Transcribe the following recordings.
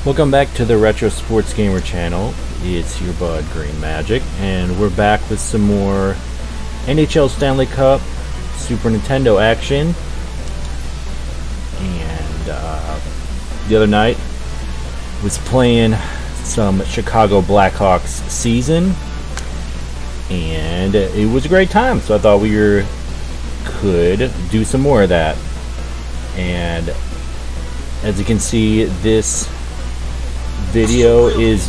Welcome back to the Retro Sports Gamer channel. It's your bud Green Majik, and we're back with some more NHL Stanley Cup Super Nintendo action. And the other night was playing some Chicago Blackhawks season, and it was a great time. So I thought we could do some more of that. And as you can see, this video is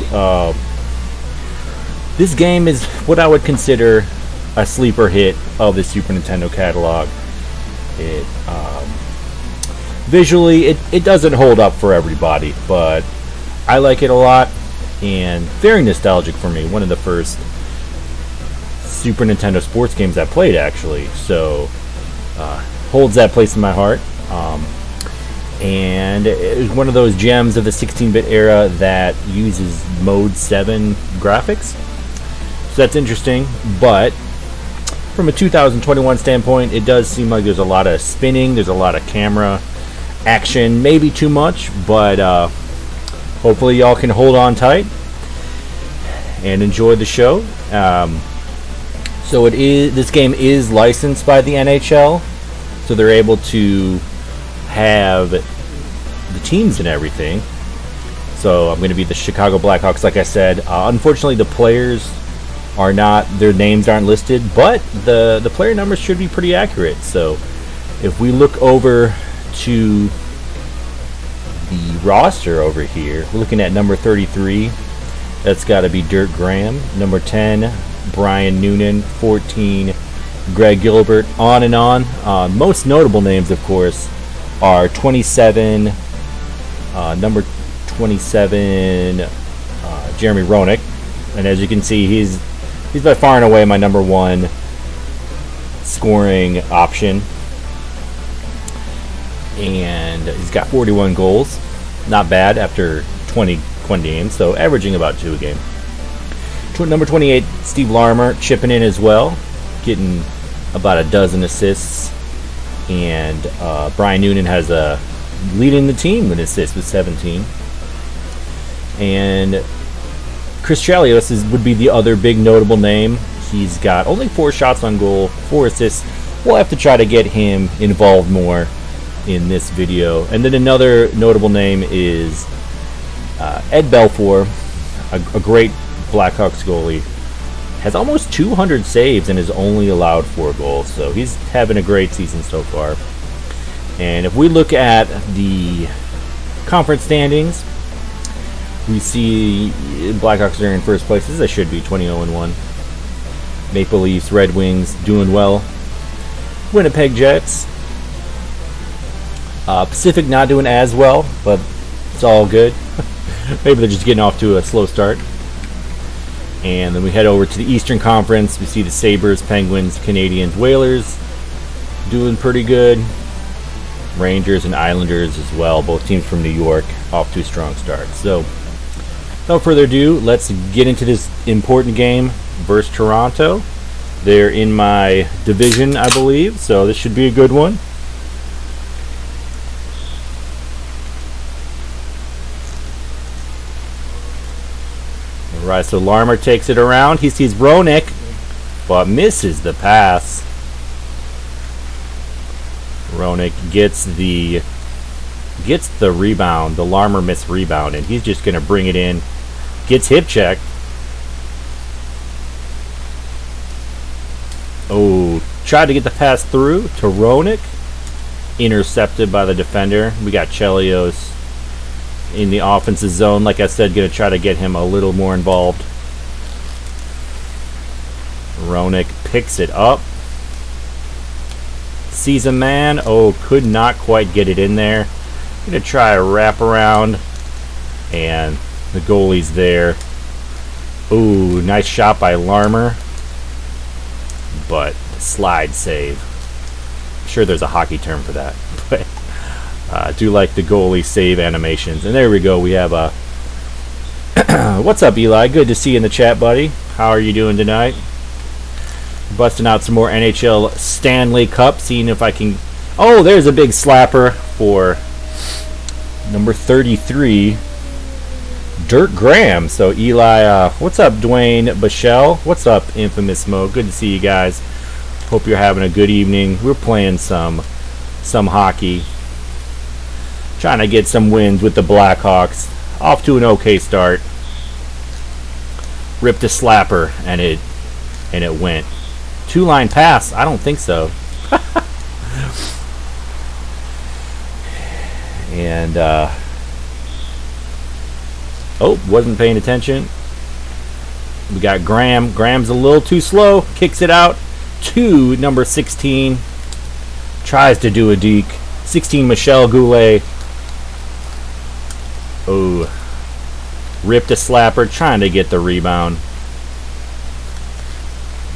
this game is what I would consider a sleeper hit of the Super Nintendo catalog. It visually it doesn't hold up for everybody, but I like it a lot and very nostalgic for me. One of the first Super Nintendo sports games I played, actually, so holds that place in my heart. And it was one of those gems of the 16-bit era that uses Mode 7 graphics. So that's interesting, but from a 2021 standpoint, it does seem like there's a lot of spinning, there's a lot of camera action, maybe too much, but hopefully y'all can hold on tight and enjoy the show. So this game is licensed by the NHL, so they're able to have the teams and everything. So I'm going to be the Chicago Blackhawks, like I said. Unfortunately, the players are not, their names aren't listed, but the player numbers should be pretty accurate. So if we look over to the roster over here, we're looking at number 33. That's got to be Dirk Graham. Number 10, Brian Noonan. 14, Greg Gilbert. On and on. Most notable names, of course, are 27, number 27, Jeremy Roenick, and as you can see, he's by far and away my number one scoring option, and he's got 41 goals, not bad after 20 games, so averaging about 2 a game. Number 28, Steve Larmer, chipping in as well, getting about a dozen assists. And Brian Noonan has leading the team with assists with 17. And Chris Chelios would be the other big notable name. He's got only 4 shots on goal, 4 assists. We'll have to try to get him involved more in this video. And then another notable name is Ed Belfour, a great Blackhawks goalie. Has almost 200 saves and has only allowed 4 goals, so he's having a great season so far. And if we look at the conference standings, we see Blackhawks are in first place, as they should be, 20-0-1. Maple Leafs, Red Wings doing well. Winnipeg Jets, Pacific not doing as well, but it's all good. Maybe they're just getting off to a slow start. And then we head over to the Eastern Conference. We see the Sabres, Penguins, Canadiens, Whalers doing pretty good. Rangers and Islanders as well. Both teams from New York off to a strong start. So, without further ado, let's get into this important game versus Toronto. They're in my division, I believe, so this should be a good one. Right, so Larmer takes it around. He sees Roenick, but misses the pass. Roenick gets the rebound, the Larmer missed rebound, and he's just going to bring it in. Gets hip checked. Oh, tried to get the pass through to Roenick. Intercepted by the defender. We got Chelios in the offensive zone. Like I said, going to try to get him a little more involved. Roenick picks it up. Sees a man. Oh, could not quite get it in there. Going to try a wrap around. And the goalie's there. Ooh, nice shot by Larmer. But slide save. I'm sure there's a hockey term for that. But I do like the goalie save animations. And there we go. We have a... What's up, Eli? Good to see you in the chat, buddy. How are you doing tonight? Busting out some more NHL Stanley Cup. Seeing if I can... Oh, there's a big slapper for number 33. Dirt Graham. So Eli, what's up, Dwayne Bichelle? What's up, Infamous Mo? Good to see you guys. Hope you're having a good evening. We're playing some hockey, trying to get some wins with the Blackhawks. Off to an okay start. Ripped a slapper and it went. 2-line pass? I don't think so. And wasn't paying attention. We got Graham. Graham's a little too slow. Kicks it out to number 16. Tries to do a deke. 16, Michel Goulet. Oh. Ripped a slapper. Trying to get the rebound.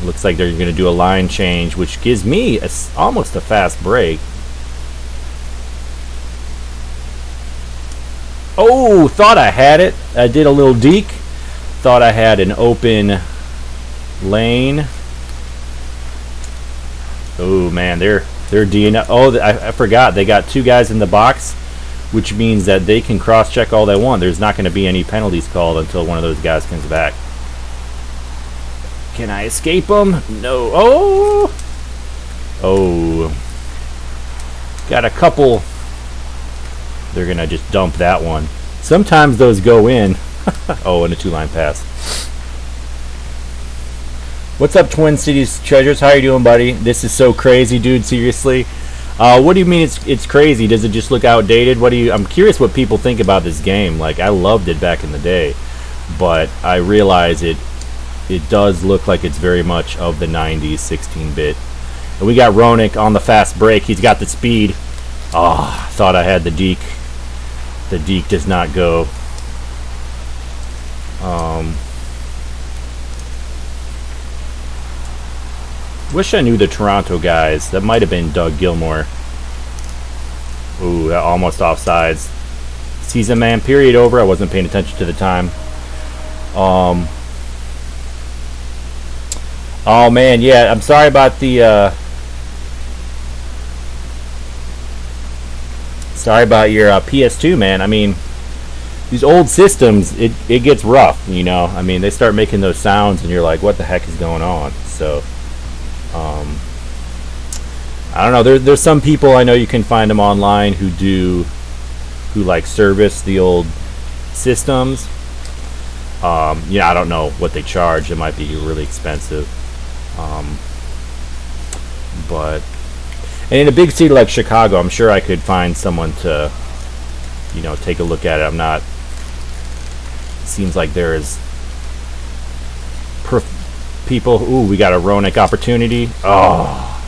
Looks like they're going to do a line change, which gives me almost a fast break. Oh, thought I had it. I did a little deke. Thought I had an open lane. Oh man, they're D'ing. Oh, I forgot. They got 2 guys in the box, which means that they can cross-check all they want. There's not going to be any penalties called until one of those guys comes back. Can I escape them? No. Oh. Got a couple. They're going to just dump that one. Sometimes those go in. Oh, and a 2-line pass. What's up, Twin Cities Treasures? How you doing, buddy? This is so crazy, dude. Seriously. What do you mean it's crazy? Does it just look outdated? I'm curious what people think about this game. Like, I loved it back in the day, but I realize it does look like it's very much of the 90s, 16-bit. And we got Roenick on the fast break. He's got the speed. Oh, thought I had the deke. The deke does not go. Wish I knew the Toronto guys. That might have been Doug Gilmour. Ooh, almost offsides. Season man period over. I wasn't paying attention to the time. Oh man, yeah. I'm sorry about the. Sorry about your PS2, man. I mean, these old systems, it gets rough, you know. I mean, they start making those sounds, and you're like, what the heck is going on? So, I don't know. There's some people I know you can find them online who like service the old systems. Yeah, I don't know what they charge. It might be really expensive. But. And in a big city like Chicago, I'm sure I could find someone to, take a look at it. It seems like there is people. Ooh, we got a Roenick opportunity. Oh.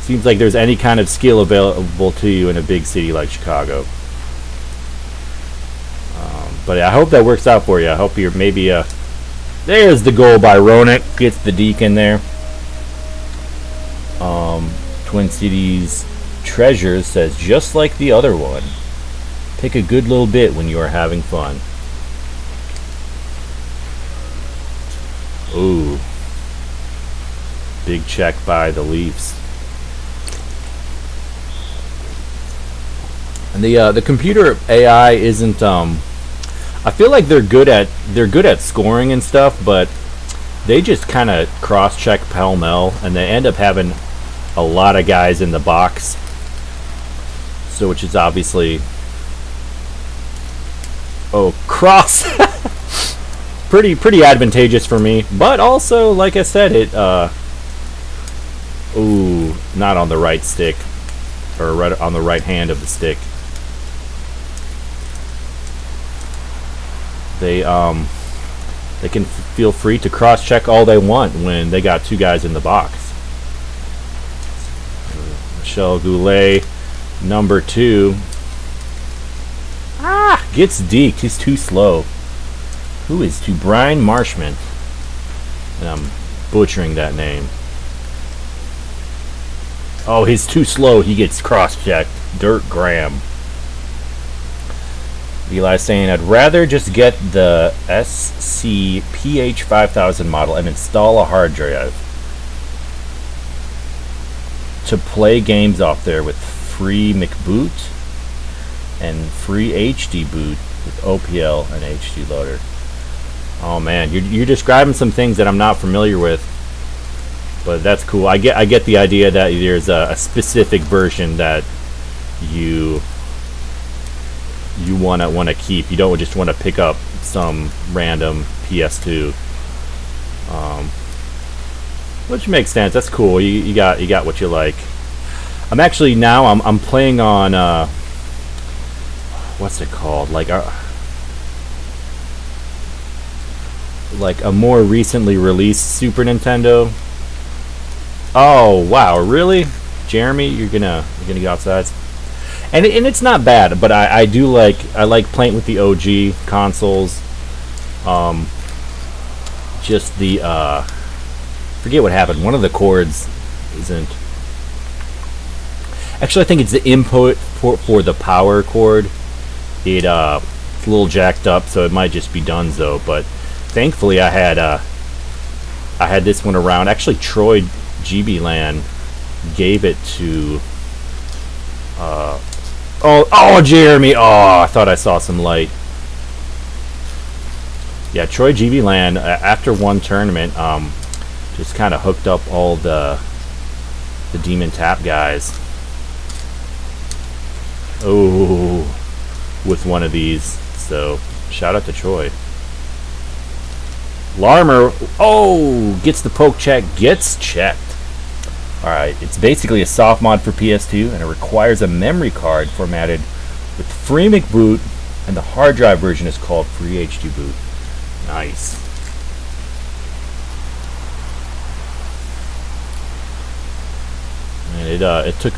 Seems like there's any kind of skill available to you in a big city like Chicago. But I hope that works out for you. I hope you're maybe there's the goal by Roenick. Gets the deke in there. Twin Cities Treasures says, just like the other one, pick a good little bit when you are having fun. Ooh. Big check by the Leafs. And the computer AI isn't I feel like they're good at scoring and stuff, but they just kind of cross-check pell-mell, and they end up having a lot of guys in the box. So, which is obviously... Oh, cross! pretty advantageous for me. But also, like I said, ooh, not on the right stick. Or right on the right hand of the stick. They can feel free to cross-check all they want when they got 2 guys in the box. Michel Goulet, number 2. Gets deked. He's too slow. Who is to Brian Marshman? And I'm butchering that name. Oh, he's too slow. He gets cross-checked. Dirt Graham. Eli saying, I'd rather just get the SCPH5000 model and install a hard drive to play games off there with free McBoot. and free HD boot with OPL and HD loader. Oh man, you're describing some things that I'm not familiar with, but that's cool. I get the idea that there's a specific version that you wanna keep. You don't just want to pick up some random PS2, which makes sense. That's cool. You got what you like. I'm actually now I'm playing on what's it called, like a more recently released Super Nintendo. Oh wow, really, Jeremy? You're gonna go outside, and it's not bad, but I like playing with the OG consoles. Just the forget what happened. One of the cords isn't. Actually, I think it's the input for the power cord. It's a little jacked up, so it might just be Dunzo. But thankfully, I had this one around. Actually, Troy GB Land gave it to. Oh, Jeremy! Oh, I thought I saw some light. Yeah, Troy GB Land after one tournament, just kind of hooked up all the Demon Tap guys. Oh, with one of these. So shout out to Troy. Larmer, gets the poke check, gets checked. Alright, it's basically a soft mod for PS2, and it requires a memory card formatted with FreeMic boot, and the hard drive version is called Free HD boot. Nice. And it took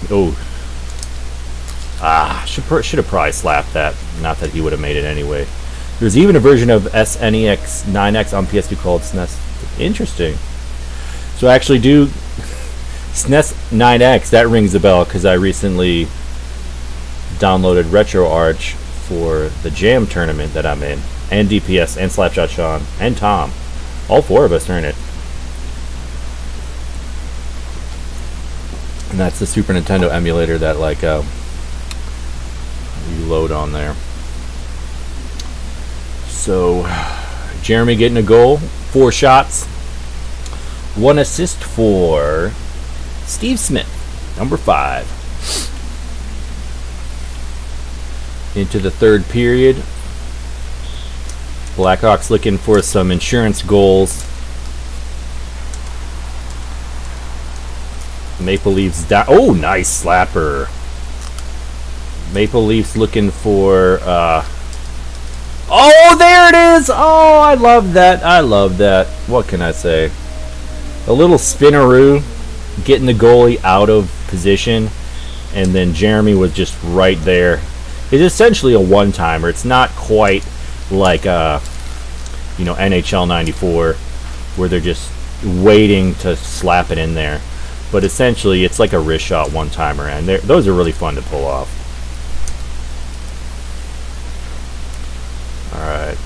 should have probably slapped that. Not that he would have made it anyway. There's even a version of SNES 9X on PS2 called SNES. Interesting. So I actually do SNES 9X. That rings a bell because I recently downloaded RetroArch for the Jam tournament that I'm in, and DPS, and Slapshot Sean, and Tom. All four of us are in it. And that's the Super Nintendo emulator that you load on there. So Jeremy getting a goal, 4 shots, 1 assist for Steve Smith, number 5. Into the third period. Blackhawks looking for some insurance goals. Maple Leafs down. Oh, nice slapper. Maple Leafs looking for. Oh, there it is! Oh, I love that. I love that. What can I say? A little spinneroo, getting the goalie out of position, and then Jeremy was just right there. It's essentially a one-timer. It's not quite like NHL 94, where they're just waiting to slap it in there. But essentially, it's like a wrist shot one-timer, and those are really fun to pull off. All right.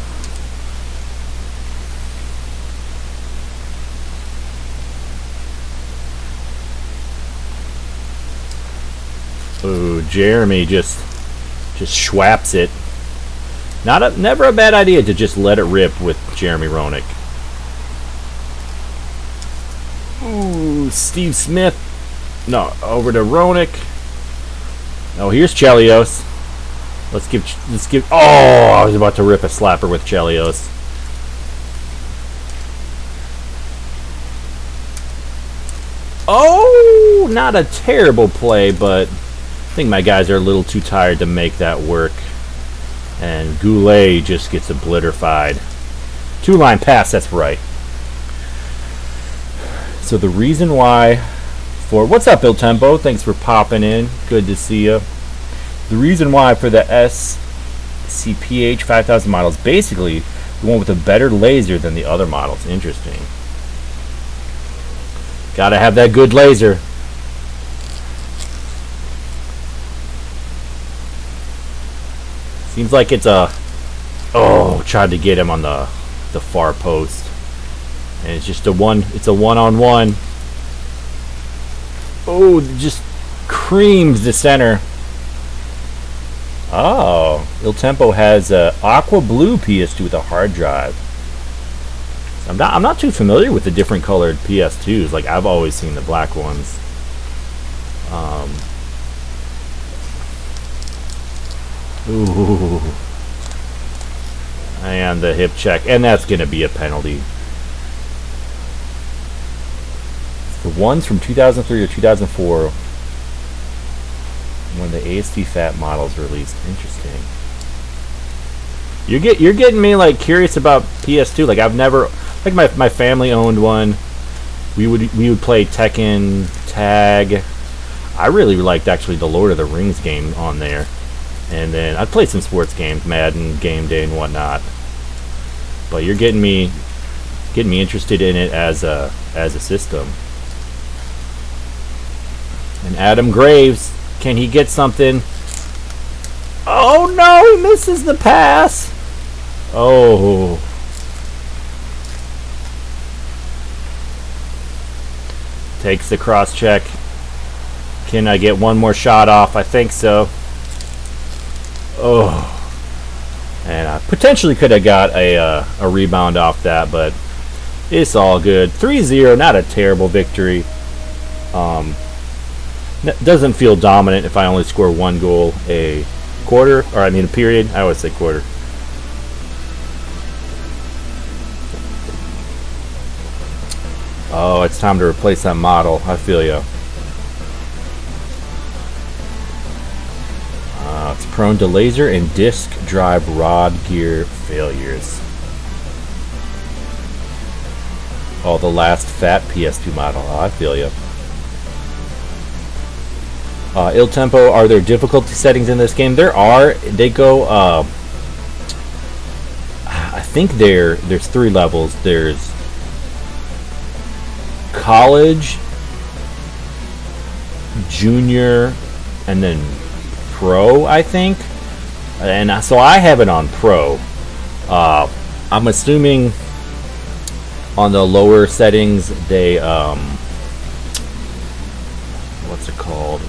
Ooh, Jeremy just schwaps it. Never a bad idea to just let it rip with Jeremy Roenick. Ooh, Steve Smith. No, over to Roenick. Oh, here's Chelios. Let's give. Oh, I was about to rip a slapper with Chelios. Oh, not a terrible play, but I think my guys are a little too tired to make that work. And Goulet just gets obliterated. 2-line pass, that's right. So the reason why what's up, Il Tempo? Thanks for popping in. Good to see you. The reason why for the SCPH 5000 model is basically the one with a better laser than the other models. Interesting. Gotta have that good laser. Seems like it's tried to get him on the far post. And it's just it's a one-on-one. Oh, just creams the center. Oh, Il Tempo has a aqua blue PS2 with a hard drive. I'm not too familiar with the different colored PS2s. Like, I've always seen the black ones. Ooh. And the hip check, and that's going to be a penalty. The ones from 2003 or 2004 when the ASD Fat models released. Interesting. You're getting me like curious about PS2. Like, I've never, like, my family owned one. We would play Tekken, Tag. I really liked actually the Lord of the Rings game on there. And then I'd play some sports games, Madden, Game Day, and whatnot. But you're getting me interested in it as a system. And Adam Graves, can he get something? Oh no, he misses the pass. Oh. Takes the cross check. Can I get one more shot off? I think so. Oh. And I potentially could have got a rebound off that, but it's all good. 3-0, not a terrible victory. Doesn't feel dominant if I only score one goal a quarter, or I mean a period. I always say quarter. Oh, it's time to replace that model. I feel you. It's prone to laser and disc drive rod gear failures. Oh, the last fat PS2 model. Oh, I feel you. Il Tempo, are there difficulty settings in this game? There are. They go, I think there's 3 levels. There's college, junior, and then pro, I think. And so I have it on pro. I'm assuming on the lower settings they what's it called?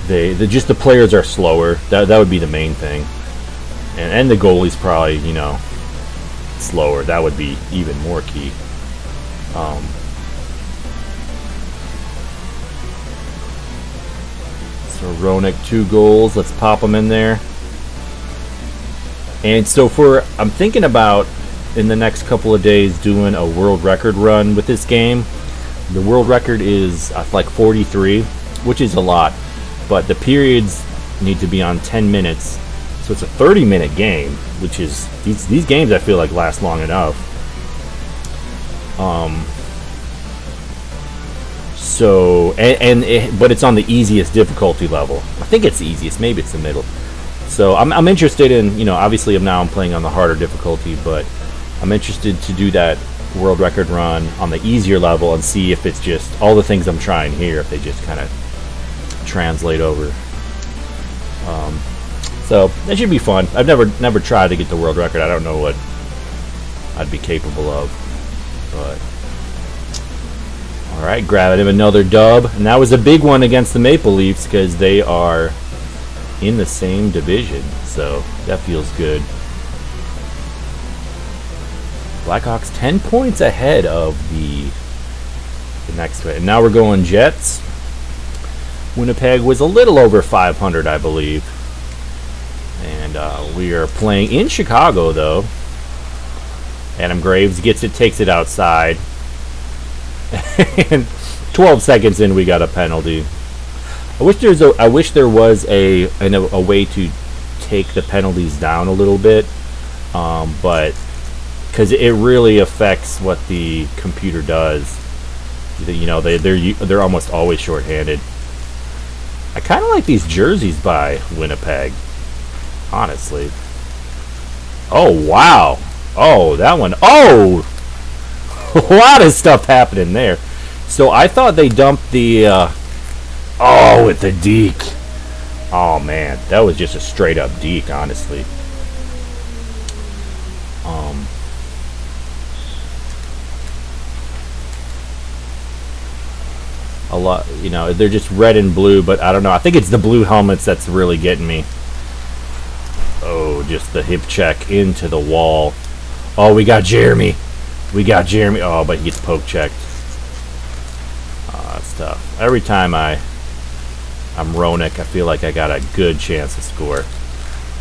They just the players are slower. That would be the main thing. And the goalie's probably, slower. That would be even more key. So Roenick 2 goals. Let's pop them in there. And so I'm thinking about in the next couple of days doing a world record run with this game. The world record is like 43, which is a lot, but the periods need to be on 10 minutes. So it's a 30-minute game, which is these games I feel like last long enough. But it's on the easiest difficulty level. I think it's the easiest. Maybe it's the middle. So I'm interested in, obviously now I'm playing on the harder difficulty, but I'm interested to do that world record run on the easier level and see if it's just all the things I'm trying here, if they just kind of translate over. So that should be fun. I've never tried to get the world record. I don't know what I'd be capable of, but all right, grabbing him another dub, and that was a big one against the Maple Leafs because they are in the same division, so that feels good. Blackhawks 10 points ahead of the next one, and now we're going Jets. Winnipeg was a little over 500, I believe. And we are playing in Chicago, though. Adam Graves takes it outside. And 12 seconds in, we got a penalty. I wish there was a way to take the penalties down a little bit, but because it really affects what the computer does. They're almost always shorthanded. I kind of like these jerseys by Winnipeg, honestly. Oh, wow. Oh, that one. Oh! A lot of stuff happening there. So I thought they dumped the... with the deke. Oh, man. That was just a straight-up deke, honestly. a lot. You know, they're just red and blue, but I don't know. I think it's the blue helmets that's really getting me. Oh, just the hip check into the wall. Oh, we got Jeremy. Oh, but he gets poke checked. Oh, that's tough. Every time I'm Roenick, I feel like I got a good chance to score.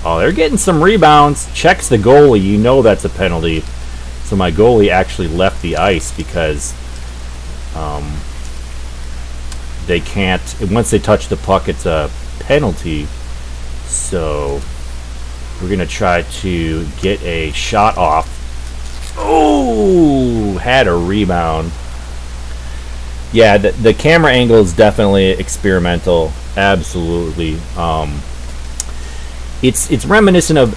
Oh, they're getting some rebounds. Checks the goalie. You know that's a penalty. So my goalie actually left the ice because they can't. Once they touch the puck, it's a penalty. So we're going to try to get a shot off. Oh, had a rebound. Yeah, the camera angle is definitely experimental. Absolutely. It's reminiscent of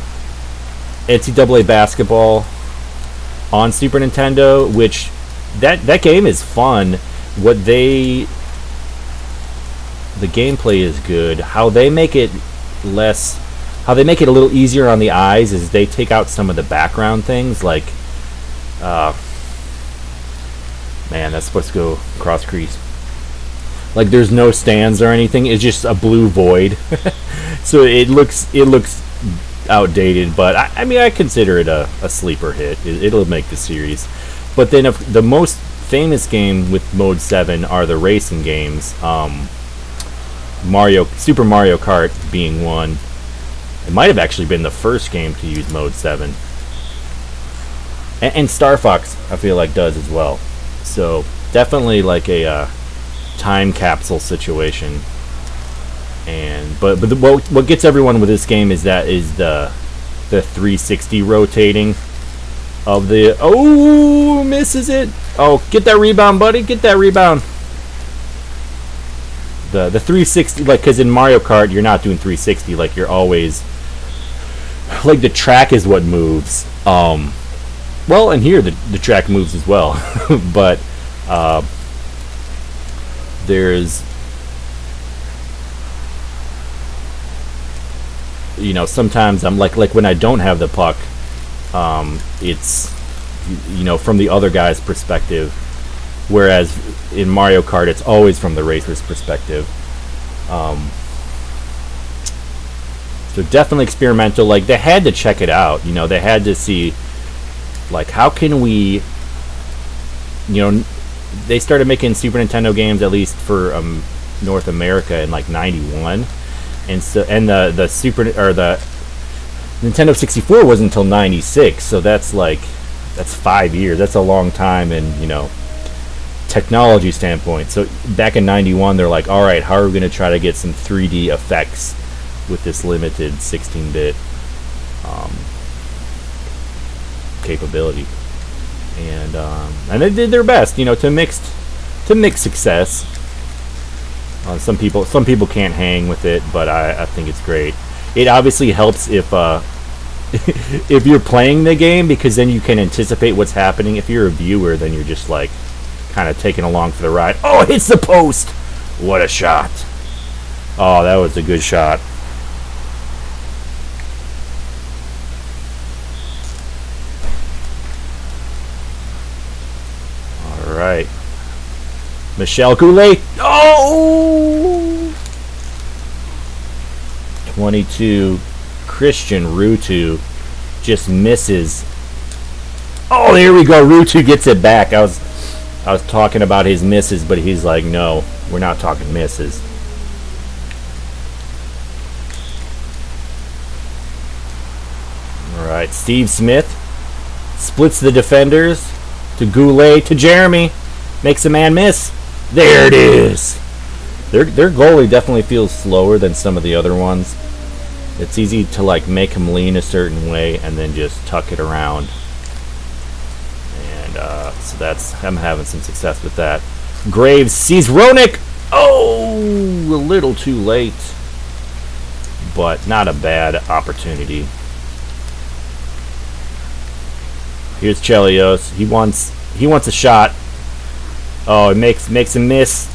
NCAA basketball on Super Nintendo, which that game is fun. The gameplay is good. How they make it a little easier on the eyes is they take out some of the background things, like man, that's supposed to go cross crease. Like there's no stands or anything. It's just a blue void. So it looks outdated, but I mean I consider it a sleeper hit. It'll make the series. But then if the most famous game with Mode 7 are the racing games. Super Mario Kart being one. It might have actually been the first game to use Mode 7. And Star Fox, I feel like, does as well. So definitely like a time capsule situation. But what gets everyone with this game is the 360 rotating of the. Oh, misses it. Oh, get that rebound, buddy. Get that rebound. The 360, like, because in Mario Kart you're not doing 360, like you're always like the track is what moves. Well, and here the track moves as well, but there's, you know, sometimes I'm like when I don't have the puck, it's, you know, from the other guy's perspective, whereas in Mario Kart it's always from the racer's perspective. So definitely experimental. Like they had to check it out, you know, they had to see, like, how can we, you know, they started making Super Nintendo games, at least for North America, in like 91, and so the the Nintendo 64 wasn't until 96, so that's 5 years. That's a long time in, you know, technology standpoint. So back in 91 they're like, all right, how are we going to try to get some 3D effects with this limited 16-bit capability, and they did their best, you know, to mix success. Some people can't hang with it, but I think it's great. It obviously helps if if you're playing the game, because then you can anticipate what's happening. If you're a viewer, then you're just like kind of taking along for the ride. Oh, it hits the post! What a shot! Oh, that was a good shot. Right, Michel Goulet. Oh, 22. Christian Rutu just misses. Oh, there we go. Rutu gets it back. I was talking about his misses, but he's like, no, we're not talking misses. All right, Steve Smith splits the defenders. To Goulet, to Jeremy, makes a man miss. There it is. Their goalie definitely feels slower than some of the other ones. It's easy to like make him lean a certain way and then just tuck it around. And so I'm having some success with that. Graves sees Roenick. Oh, a little too late, but not a bad opportunity. Here's Chelios. He wants a shot. Oh, it makes him miss.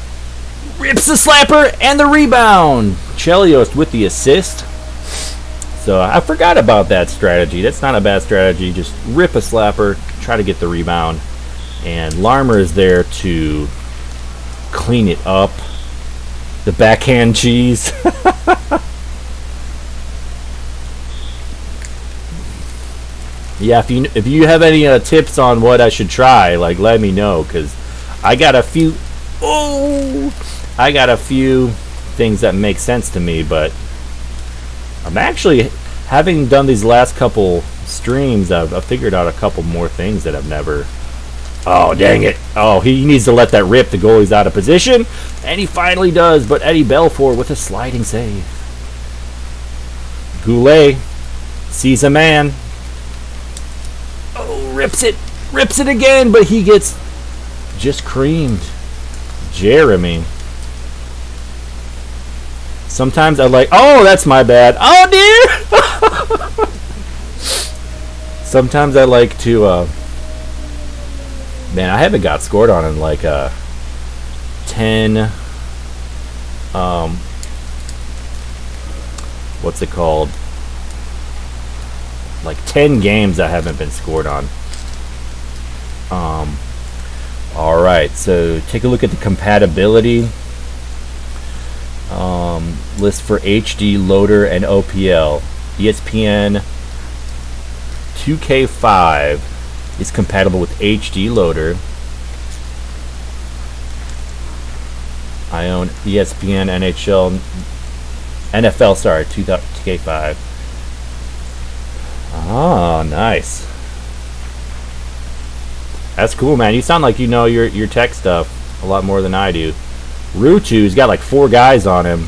Rips the slapper and the rebound. Chelios with the assist. So I forgot about that strategy. That's not a bad strategy. Just rip a slapper, try to get the rebound, and Larmer is there to clean it up. The backhand cheese. Yeah, if you have any tips on what I should try, like, let me know, because I got a few. Oh, I got a few things that make sense to me, but I'm actually, having done these last couple streams, I've figured out a couple more things that I've never. Oh, dang it. Oh, he needs to let that rip. The goalie's out of position, and he finally does, but Eddie Belfour with a sliding save. Goulet sees a man. Oh, rips it again, but he gets just creamed. Jeremy. Sometimes I like, oh, that's my bad. Oh, dear. Sometimes I like to, man, I haven't got scored on in like 10, what's it called? Like 10 games I haven't been scored on. Alright, so take a look at the compatibility list for HD, Loader, and OPL. ESPN 2K5 is compatible with HD Loader. I own ESPN NFL, sorry, 2K5. Oh, nice. That's cool, man. You sound like you know your tech stuff a lot more than I do. Rutu's got like 4 guys on him.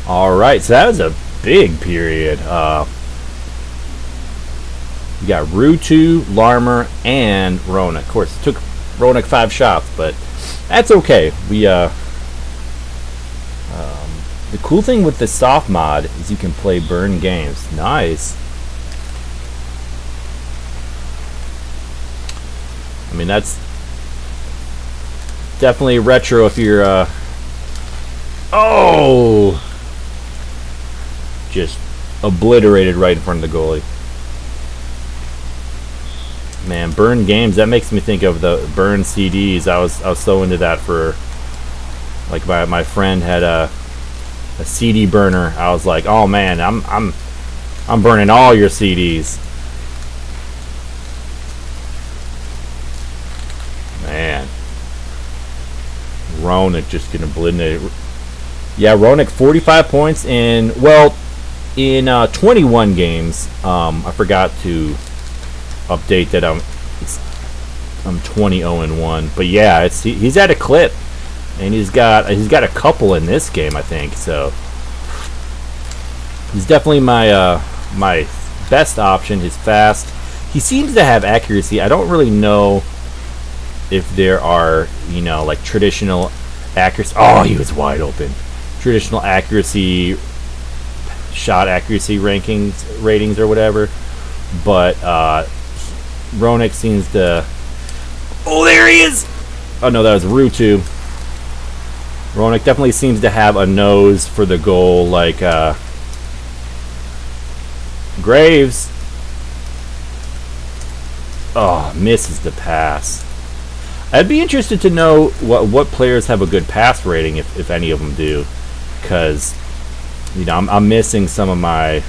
Alright, so that was a big period. You got Rutu, Larmer, and Ronak. Of course, it took Ronak 5 shots, but that's okay. The cool thing with the soft mod is you can play burn games. Nice. I mean, that's definitely retro if you're oh! Just obliterated right in front of the goalie. Man, burn games, that makes me think of the burn CDs. I was so into that for, like, my friend had a CD burner. I was like, oh man, I'm burning all your CDs. Man, Ronak just getting obliterated. Yeah, Ronak 45 points in 21 games. I forgot to update that I'm 20-0-1, but yeah, he's at a clip, and he's got a couple in this game, I think. So he's definitely my my best option. He's fast. He seems to have accuracy. I don't really know if there are, like traditional accuracy. Oh, he was wide open. Traditional accuracy, shot accuracy ratings or whatever, but Ronak seems to. Oh, there he is! Oh no, that was Rutu. Ronak definitely seems to have a nose for the goal, like Graves. Oh, misses the pass. I'd be interested to know what players have a good pass rating, if any of them do, because I'm missing some of my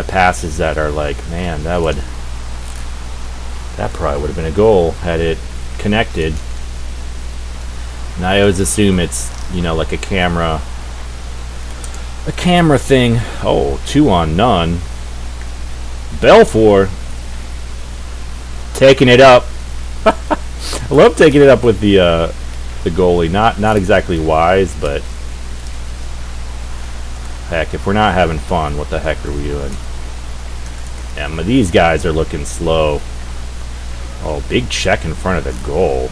passes that are like, man, that probably would have been a goal had it connected. And I always assume it's like a camera a camera thing. Oh, 2 on none. Belfour taking it up. I love taking it up with the goalie. Not exactly wise, but heck, if we're not having fun, what the heck are we doing? Yeah, but these guys are looking slow. Oh, big check in front of the goal.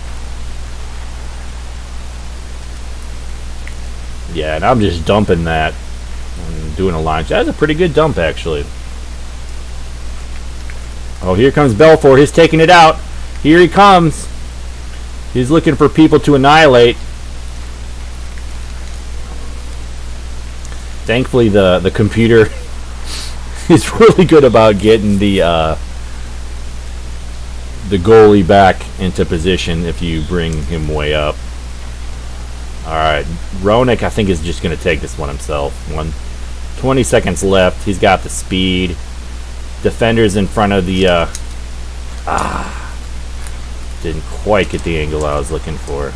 Yeah, and I'm just dumping that and doing a line. That's a pretty good dump, actually. Oh, here comes Belfour. He's taking it out. Here he comes. He's looking for people to annihilate. Thankfully, the computer is really good about getting the goalie back into position if you bring him way up. Alright, Roenick, I think, is just going to take this one himself. 20 seconds left. He's got the speed. Defenders in front of the... didn't quite get the angle I was looking for.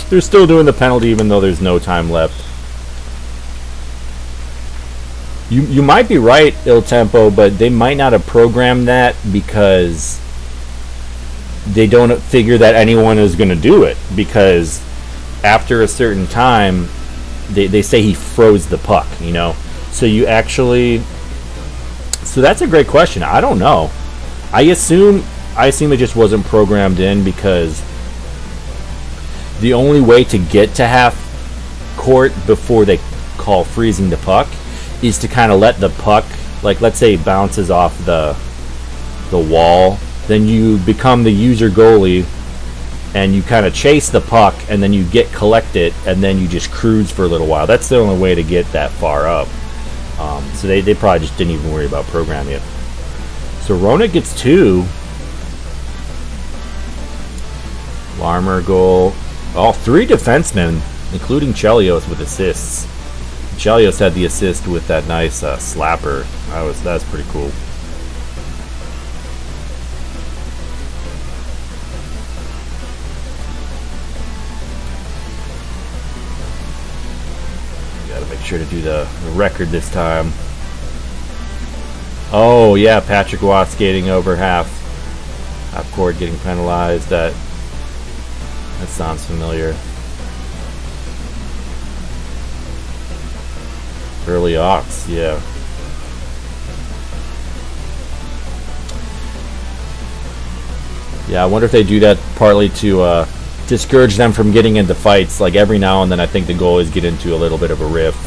They're still doing the penalty even though there's no time left. You might be right, Il Tempo, but they might not have programmed that because they don't figure that anyone is going to do it. Because after a certain time, they say he froze the puck, you know. So you actually... So that's a great question. I don't know. I assume it just wasn't programmed in because the only way to get to half court before they call freezing the puck is to kind of let the puck, like let's say it bounces off the wall, then you become the user goalie and you kind of chase the puck and then you collect it and then you just cruise for a little while. That's the only way to get that far up. So they probably just didn't even worry about programming it. So Roenick gets 2. Larmer goal. All 3 defensemen, including Chelios, with assists. Chelios had the assist with that nice slapper. That's pretty cool. Got to make sure to do the record this time. Oh yeah, Patrick Waugh skating over half court, getting penalized. That sounds familiar. Early aughts, yeah. Yeah, I wonder if they do that partly to discourage them from getting into fights. Like every now and then, I think the goalies get into a little bit of a rift.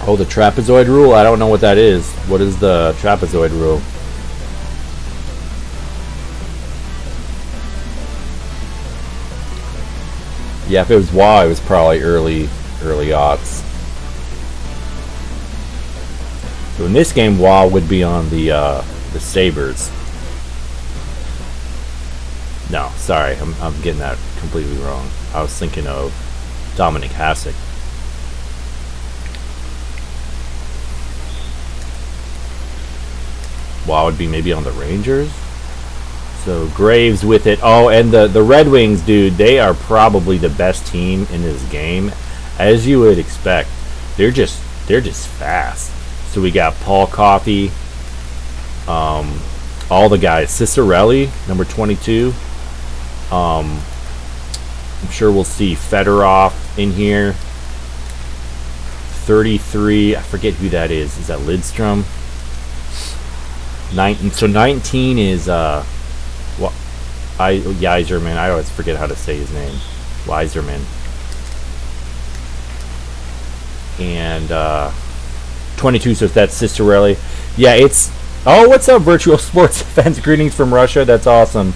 Oh, the trapezoid rule? I don't know what that is. What is the trapezoid rule? Yeah, if it was Waugh, it was probably early aughts. So in this game, Waugh would be on the Sabres. No, sorry, I'm getting that completely wrong. I was thinking of Dominic Hasek. Waugh would be maybe on the Rangers. So Graves with it. Oh, and the Red Wings, dude, they are probably the best team in this game, as you would expect. They're just fast. So we got Paul Coffey, all the guys. Cicerelli, number 22. I'm sure we'll see Fedorov in here. 33. I forget who that is. Is that Lidstrom? 19 is Yzerman. I always forget how to say his name. Yzerman. And 22, so that's Cicerelli. Yeah, it's... Oh, what's up, Virtual Sports Fans? Greetings from Russia. That's awesome.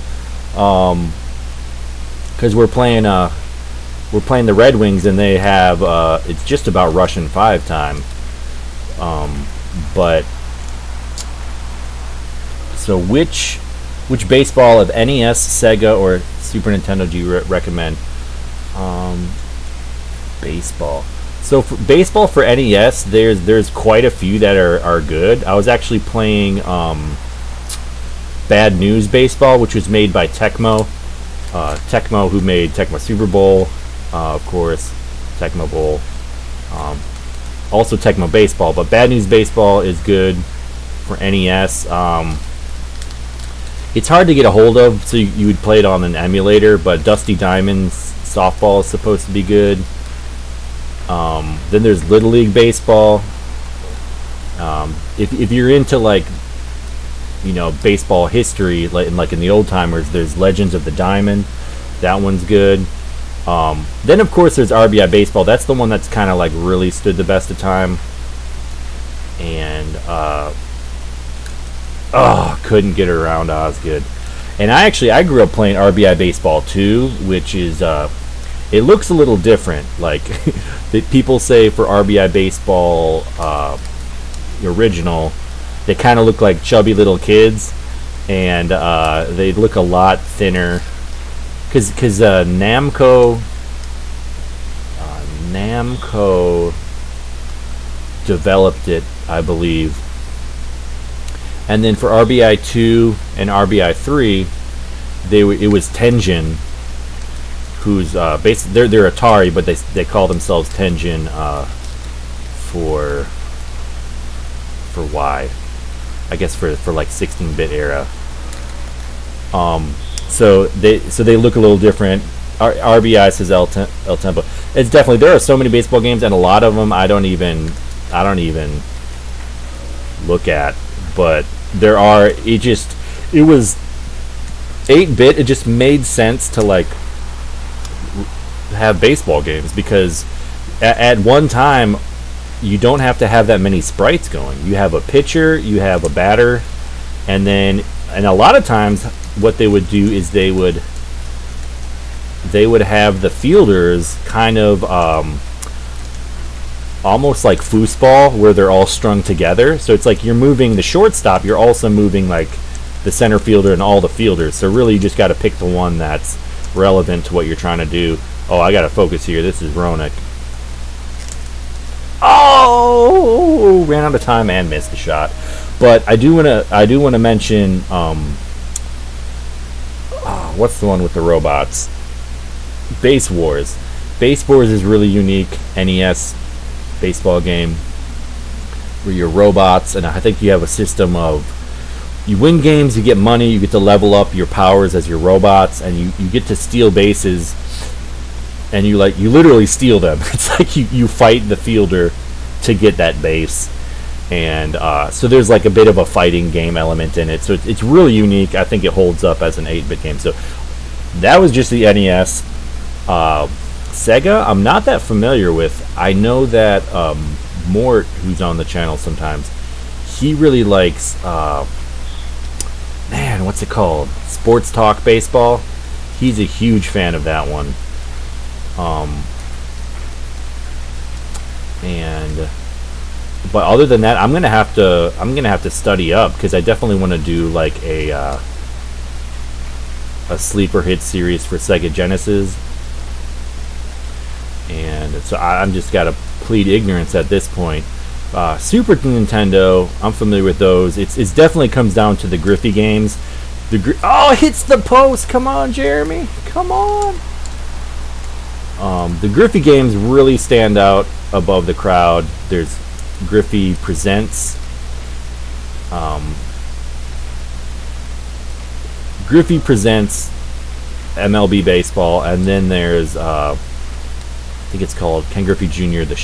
Because we're playing the Red Wings, and they have... it's just about Russian 5 time. But... So which baseball of NES, Sega, or Super Nintendo do you recommend? Baseball. So for baseball for NES, there's quite a few that are good. I was actually playing Bad News Baseball, which was made by Tecmo. Tecmo, who made Tecmo Super Bowl, of course, Tecmo Bowl. Also Tecmo Baseball, but Bad News Baseball is good for NES. It's hard to get a hold of, so you would play it on an emulator, but Dusty Diamonds Softball is supposed to be good. Then there's Little League Baseball. If you're into baseball history, like in the old timers, there's Legends of the Diamond. That one's good. Then of course there's RBI Baseball. That's the one that's kind of like really stood the best of time. And couldn't get it around Osgood. And I grew up playing RBI Baseball too, which is it looks a little different. Like people say for RBI Baseball original, they kind of look like chubby little kids, and they look a lot thinner. Because Namco developed it, I believe. And then for RBI 2 and RBI 3, it was Tenjin, who's basically they're Atari, but they call themselves Tenjin for Y, I guess for like 16-bit era. So they look a little different. RBI says El Tempo. It's definitely, there are so many baseball games, and a lot of them I don't even look at. But there are. It was 8-bit. It just made sense to like have baseball games, because at one time you don't have to have that many sprites going. You have a pitcher, you have a batter, and a lot of times what they would do is they would have the fielders kind of almost like foosball, where they're all strung together. So it's like you're moving the shortstop, you're also moving like the center fielder and all the fielders. So really you just got to pick the one that's relevant to what you're trying to do. Oh, I got to focus here. This is Roenick. Oh, ran out of time and missed the shot. But I do want to mention what's the one with the robots? Base Wars. Base Wars is really unique NES baseball game where you're robots, and I think you have a system of, you win games, you get money, you get to level up your powers as your robots, and you get to steal bases, and you literally steal them. It's like you fight the fielder to get that base. And so there's like a bit of a fighting game element in it. So it's really unique. I think it holds up as an 8-bit game. So that was just the NES. Sega, I'm not that familiar with. I know that Mort, who's on the channel sometimes, he really likes, what's it called? Sports Talk Baseball. He's a huge fan of that one. But other than that, I'm gonna have to study up, because I definitely want to do like a sleeper hit series for Sega Genesis, and so I'm just gotta plead ignorance at this point. Super Nintendo, I'm familiar with those. It's definitely comes down to the Griffey games. It hits the post. Come on, Jeremy. Come on. The Griffey games really stand out above the crowd. There's Griffey Presents. Griffey Presents MLB Baseball, and then there's I think it's called Ken Griffey Jr. The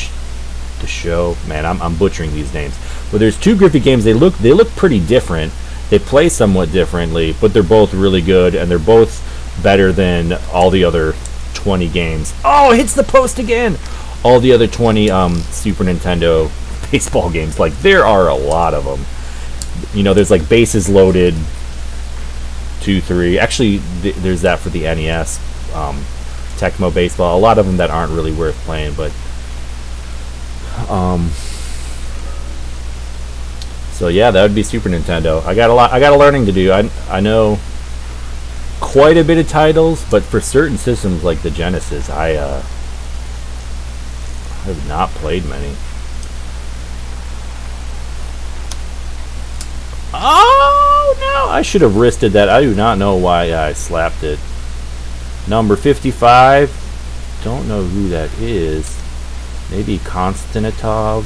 Show. Man, I'm butchering these names. But there's two Griffey games. They look pretty different. They play somewhat differently, but they're both really good, and they're both better than all the other 20 games. Oh, it hits the post again. All the other 20 Super Nintendo baseball games. Like, there are a lot of them. You know, there's like Bases Loaded 2, 3. Actually, there's that for the NES. Tecmo Baseball. A lot of them that aren't really worth playing, but so yeah, that would be Super Nintendo. I got a learning to do. I know quite a bit of titles, but for certain systems like the Genesis, I have not played many. Oh no! I should have wristed that. I do not know why I slapped it. Number 55. Don't know who that is. Maybe Konstantinov.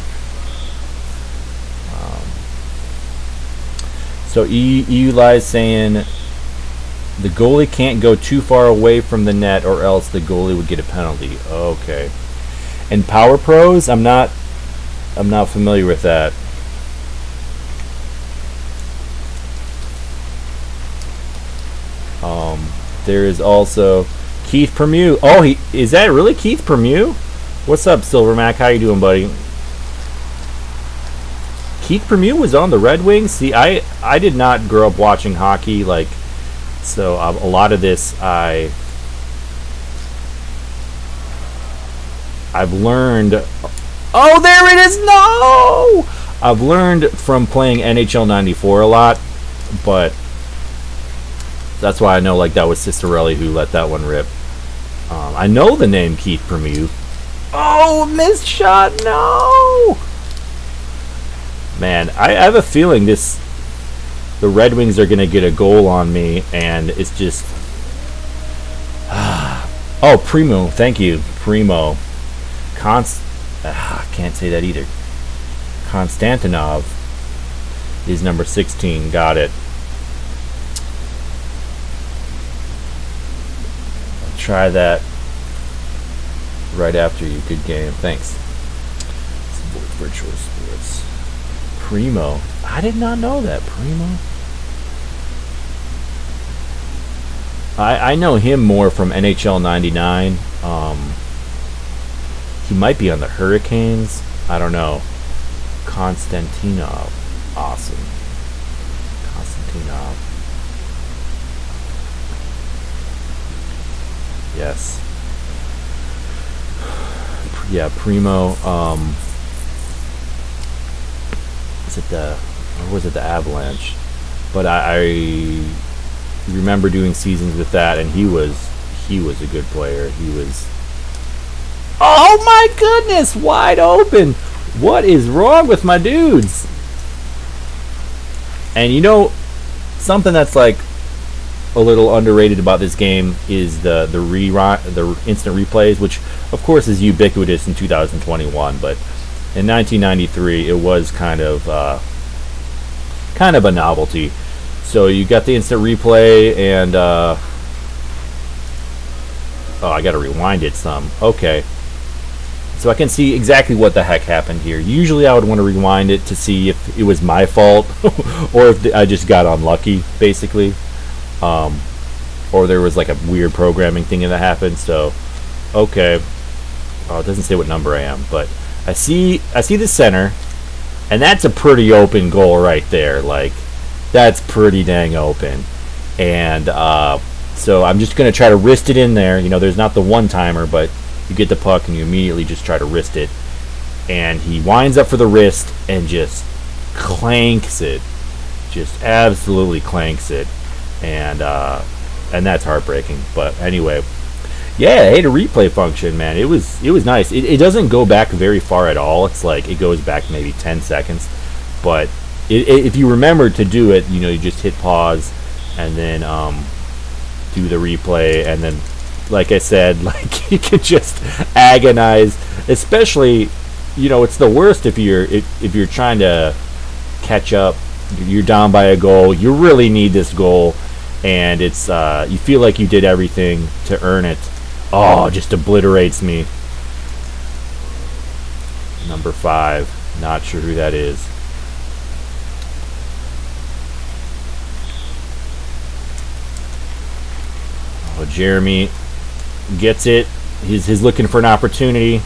So Eli's saying the goalie can't go too far away from the net, or else the goalie would get a penalty. Okay. And Power Pros, I'm not familiar with that. There is also Keith Permew. Oh, is that really Keith Permew? What's up, Silvermac? How you doing, buddy? Keith Permew was on the Red Wings. See, I did not grow up watching hockey, like, so a lot of this I've learned. Oh, there it is! No, I've learned from playing NHL '94 a lot, but that's why I know, like, that was Cicerelli who let that one rip. I know the name Keith Permew. Oh, missed shot! No. Man, I have a feeling the Red Wings are going to get a goal on me, and it's just... Oh, Primo. Thank you. Primo. Can't say that either. Konstantinov is number 16. Got it. I'll try that right after you. Good game. Thanks. Virtual Sports. Primo. I did not know that. Primo. I know him more from NHL '99. He might be on the Hurricanes. I don't know. Konstantinov. Awesome. Konstantinov. Yes. Yeah, Primo. Was it the Avalanche? But I remember doing seasons with that, and he was a good player. He was. Oh my goodness! Wide open. What is wrong with my dudes? And you know, something that's like a little underrated about this game is the instant replays, which of course is ubiquitous in 2021, but in 1993 it was kind of a novelty. So you got the instant replay, and oh, I gotta rewind it some. Okay, so I can see exactly what the heck happened here. Usually I would want to rewind it to see if it was my fault or if I just got unlucky, basically, or there was like a weird programming thing that happened. So okay, oh, it doesn't say what number I am, but I see the center, and that's a pretty open goal right there. Like, that's pretty dang open. And so I'm just going to try to wrist it in there. You know, there's not the one-timer, but you get the puck and you immediately just try to wrist it. And he winds up for the wrist and just clanks it. Just absolutely clanks it. And that's heartbreaking. But anyway, yeah, hey, the replay function, man, it was nice. It doesn't go back very far at all. It's like it goes back maybe 10 seconds. But if you remember to do it, you know, you just hit pause and then do the replay, and then, like I said, like, you can just agonize. Especially, you know, it's the worst if you're trying to catch up. You're down by a goal. You really need this goal, and it's you feel like you did everything to earn it. Oh, just obliterates me. Number 5. Not sure who that is. Oh, Jeremy gets it. He's looking for an opportunity.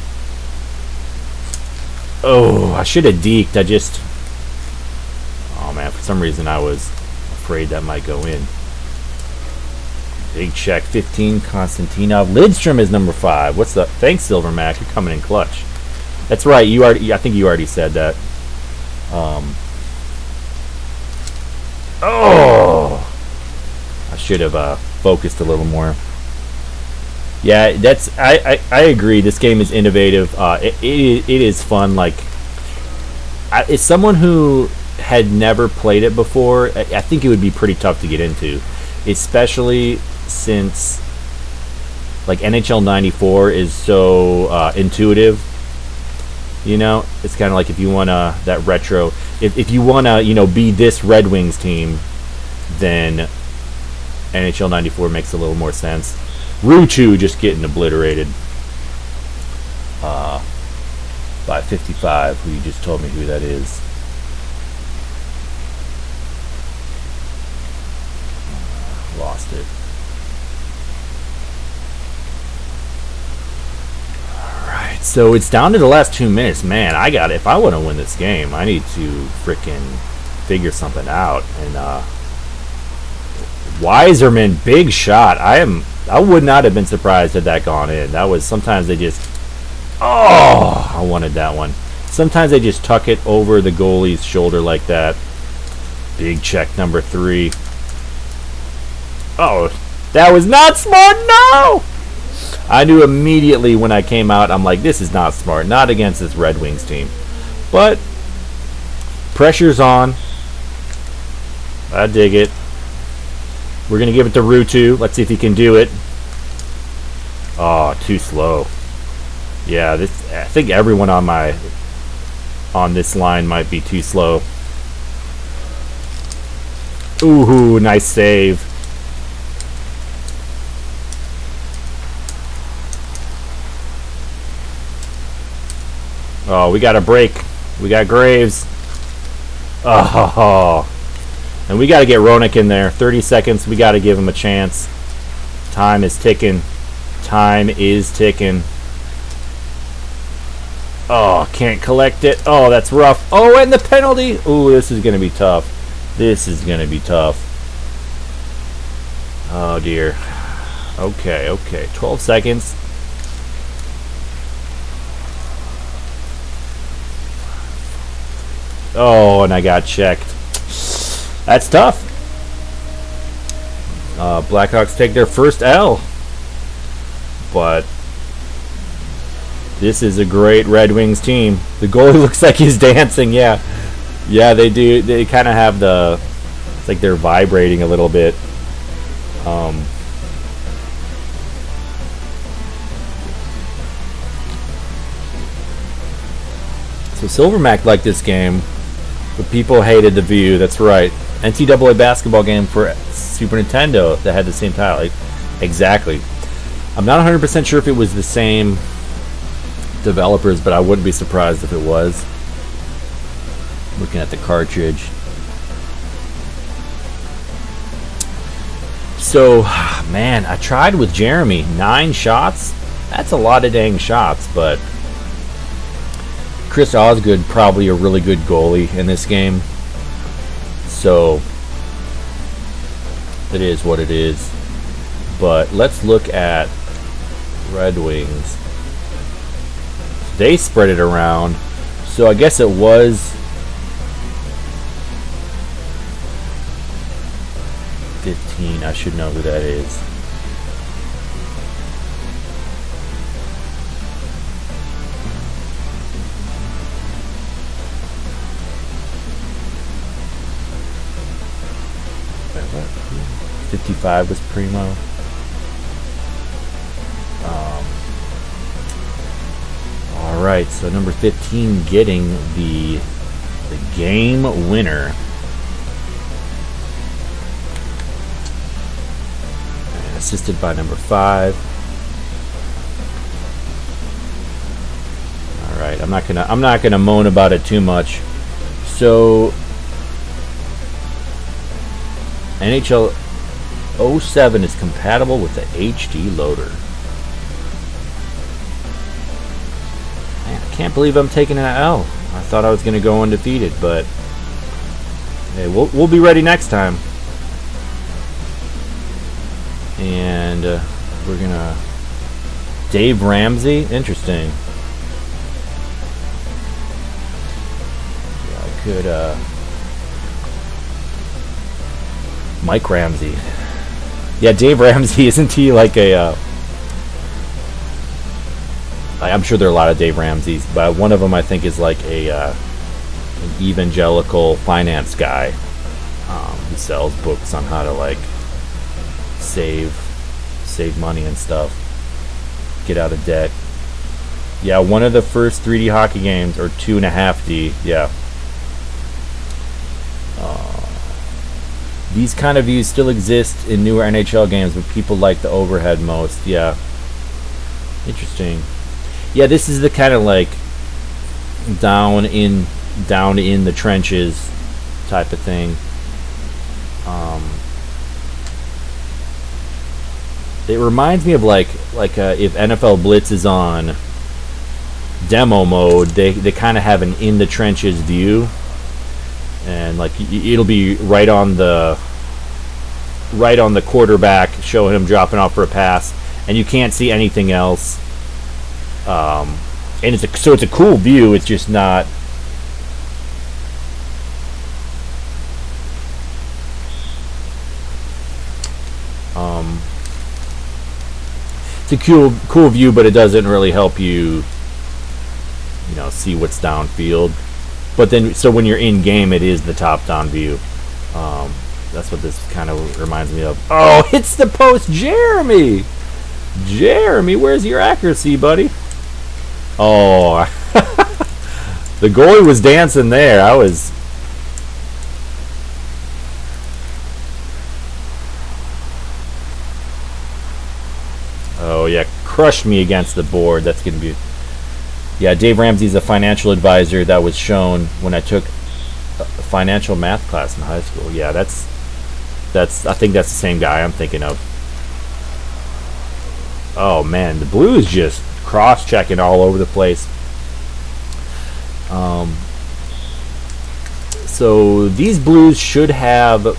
Oh, I should have deked. Oh man, for some reason I was afraid that might go in. Big check, 15, Konstantinov. Lidstrom is number 5. What's the... Thanks, Silvermac. You're coming in clutch. That's right. I think you already said that. Oh! I should have focused a little more. Yeah, that's I agree. This game is innovative. It is fun. Like, as someone who had never played it before, I think it would be pretty tough to get into, especially since like NHL '94 is so intuitive. You know, it's kind of like if you want to that retro. If you want to be this Red Wings team, then NHL '94 makes a little more sense. Ruchu just getting obliterated by 55, who you just told me who that is. Lost it. Alright, so it's down to the last 2 minutes. Man, if I want to win this game, I need to freaking figure something out. And Weiserman, big shot. I would not have been surprised had that gone in. That was, sometimes they just, I wanted that one. Sometimes they just tuck it over the goalie's shoulder like that. Big check number 3. Oh, that was not smart, no! I knew immediately when I came out, I'm like, this is not smart. Not against this Red Wings team. But pressure's on. I dig it. We're going to give it to Rutu. Let's see if he can do it. Oh, too slow. Yeah, I think everyone on this line might be too slow. Ooh, nice save. Oh, we got a break. We got Graves. Oh. And we got to get Roenick in there. 30 seconds. We got to give him a chance. Time is ticking. Time is ticking. Oh, can't collect it. Oh, that's rough. Oh, and the penalty. Ooh, this is going to be tough. This is going to be tough. Oh, dear. Okay. 12 seconds. Oh, and I got checked. That's tough. Blackhawks take their first L. But this is a great Red Wings team. The goalie looks like he's dancing. Yeah, they do. They kind of have it's like they're vibrating a little bit. So Silvermac liked this game, but people hated the view. That's right. NCAA basketball game for Super Nintendo that had the same title. Exactly. I'm not 100% sure if it was the same developers, but I wouldn't be surprised if it was. Looking at the cartridge. So, man, I tried with Jeremy. 9 shots? That's a lot of dang shots, but Chris Osgood probably a really good goalie in this game. So, it is what it is. But let's look at Red Wings. They spread it around. So I guess it was 15. I should know who that is. Wait, what? 55 was Primo. Alright, so number 15 getting the game winner. And assisted by number 5. Alright, I'm not gonna moan about it too much. So NHL 07 is compatible with the HD loader. Can't believe I'm taking an L. I thought I was going to go undefeated, but hey, we'll be ready next time. And we're gonna Dave Ramsey. Interesting. Yeah, I could Mike Ramsey. Yeah, Dave Ramsey, isn't he like a... I'm sure there are a lot of Dave Ramseys, but one of them I think is like an evangelical finance guy. He sells books on how to like save money and stuff, get out of debt. Yeah, one of the first 3D hockey games, or 2.5D. Yeah. These kind of views still exist in newer NHL games, but people like the overhead most. Yeah. Interesting. Yeah, this is the kind of like down in the trenches type of thing. It reminds me of like if NFL Blitz is on demo mode, they kind of have an in the trenches view, and like it'll be right on the quarterback, showing him dropping off for a pass, and you can't see anything else. And it's a cool view. It's just not. It's a cool view, but it doesn't really help you, see what's downfield. But then, so when you're in game, it is the top-down view. That's what this kind of reminds me of. Oh, hits the post, Jeremy! Jeremy, where's your accuracy, buddy? Oh, the goalie was dancing there. Oh, yeah, crushed me against the board. That's going to be... Yeah, Dave Ramsey's a financial advisor that was shown when I took a financial math class in high school. Yeah, that's. I think that's the same guy I'm thinking of. Oh, man, the Blues just cross-checking all over the place. So these Blues should have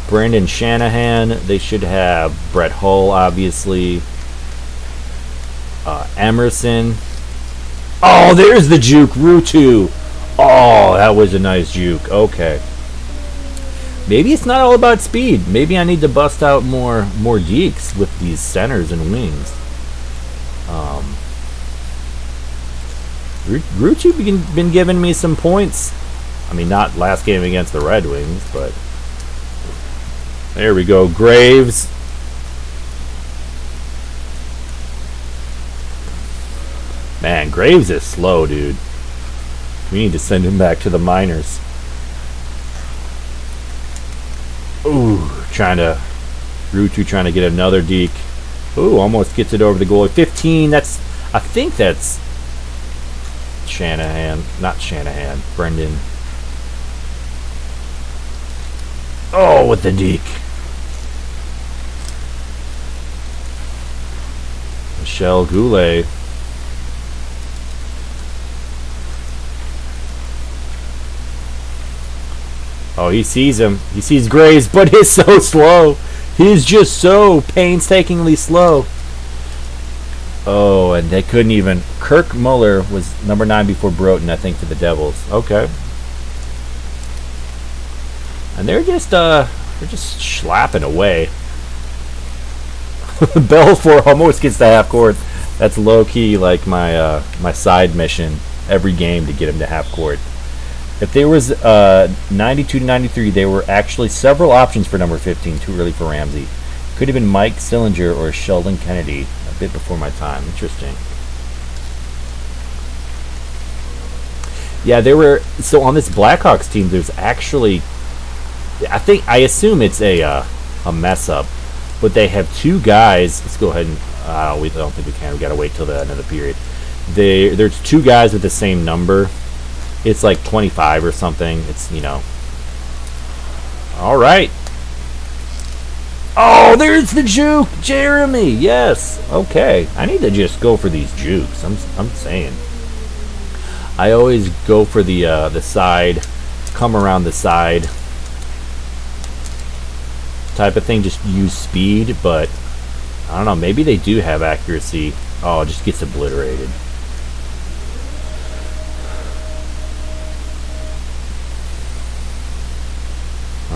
Brendan Shanahan. They should have Brett Hull, obviously. Emerson. Oh, there's the juke, Rutu. Oh, that was a nice juke. Okay. Maybe it's not all about speed. Maybe I need to bust out more deeks with these centers and wings. Rutu been giving me some points. I mean, not last game against the Red Wings, but there we go. Graves. Man, Graves is slow, dude. We need to send him back to the minors. Ooh, Rutu trying to get another deke. Ooh, almost gets it over the goalie. 15, I think that's Shanahan. Not Shanahan, Brendan. Oh, with the deke. Michel Goulet. Oh, he sees him. He sees Graves, but he's so slow. He's just so painstakingly slow. Oh, and they couldn't even... Kirk Muller was number 9 before Broughton, I think, for the Devils. Okay. And they're just slapping away. Belfour almost gets the half court. That's low key like my side mission every game to get him to half court. If there was 92 to 93, there were actually several options for number 15. Too early for Ramsey. Could have been Mike Sillinger or Sheldon Kennedy. A bit before my time. Interesting. Yeah, there were. So on this Blackhawks team, there's actually. I assume it's a mess up, but they have two guys. Let's go ahead and. I don't think we can. We gotta wait till the end of the period. There's two guys with the same number. It's like 25 or something. It's, All right. Oh, there's the juke. Jeremy. Yes. Okay. I need to just go for these jukes. I'm saying. I always go for the side, come around the side type of thing. Just use speed, but I don't know. Maybe they do have accuracy. Oh, it just gets obliterated.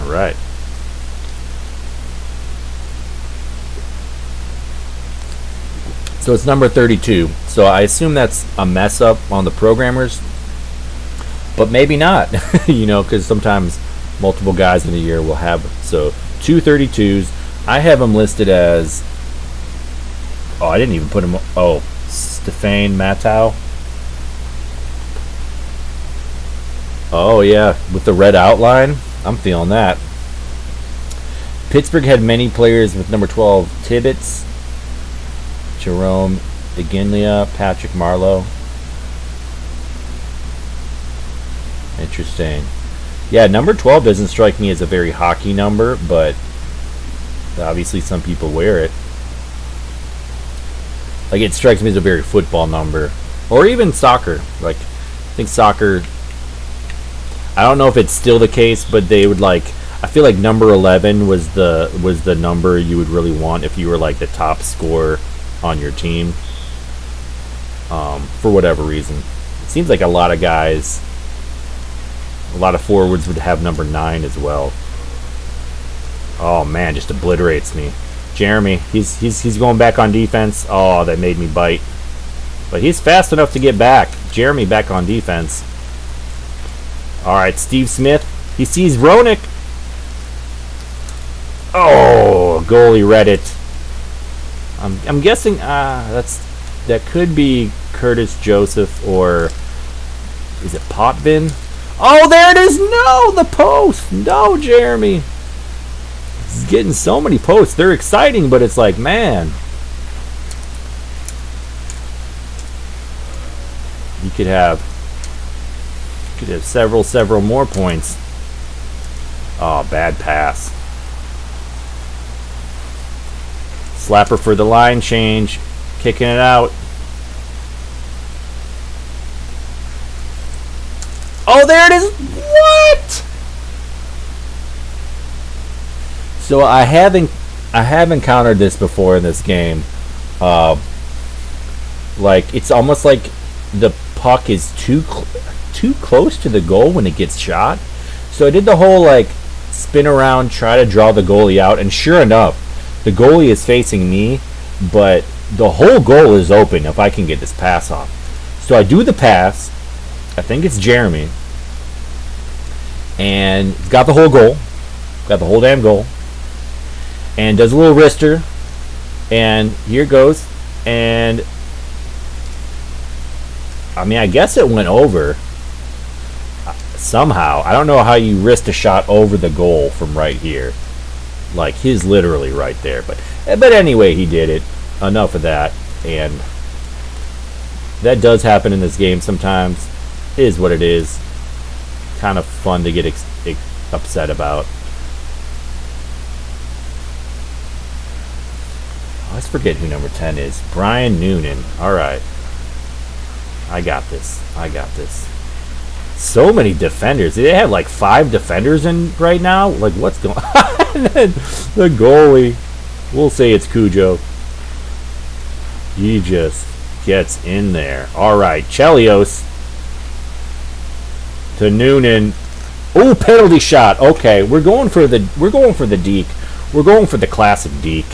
Right. So it's number 32. So I assume that's a mess up on the programmers, but maybe not, because sometimes multiple guys in the year will have. So 232s. I have them listed as. Oh, I didn't even put him. Oh, Stefan Matau. Oh, yeah, with the red outline. I'm feeling that. Pittsburgh had many players with number 12, Tibbetts, Jerome Iginlia, Patrick Marleau. Interesting. Yeah, number 12 doesn't strike me as a very hockey number, but obviously some people wear it. Like, it strikes me as a very football number. Or even soccer. Like, I think soccer, I don't know if it's still the case, but they would I feel like number 11 was the number you would really want if you were like the top scorer on your team. For whatever reason. It seems like a lot of forwards would have number 9 as well. Oh man, just obliterates me. Jeremy, he's going back on defense. Oh, that made me bite. But he's fast enough to get back. Jeremy back on defense. All right, Steve Smith. He sees Roenick. Oh, goalie read it. I'm guessing that could be Curtis Joseph, or is it Potvin? Oh, there it is. No, the post. No, Jeremy. He's getting so many posts. They're exciting, but it's like, man, you could have several more points. Oh, bad pass. Slapper for the line change. Kicking it out. Oh, there it is. What? So I have encountered this before in this game. It's almost like the puck is too close to the goal when it gets shot. So I did the whole spin around, try to draw the goalie out, and sure enough, the goalie is facing me, but the whole goal is open if I can get this pass off. So I do the pass. I think it's Jeremy. And got the whole goal. Got the whole damn goal. And does a little wrister. And here goes. And I guess it went over. Somehow. I don't know how you wrist a shot over the goal from right here. Like, he's literally right there. But anyway, he did it. Enough of that. And that does happen in this game sometimes. It is what it is. Kind of fun to get upset about. I always forget who number 10 is. Brian Noonan. Alright. I got this. So many defenders. They have 5 defenders in right now? What's going on? The goalie. We'll say it's Cujo. He just gets in there. Alright, Chelios to Noonan. Oh, penalty shot. Okay, we're going for the deke. We're going for the classic deke.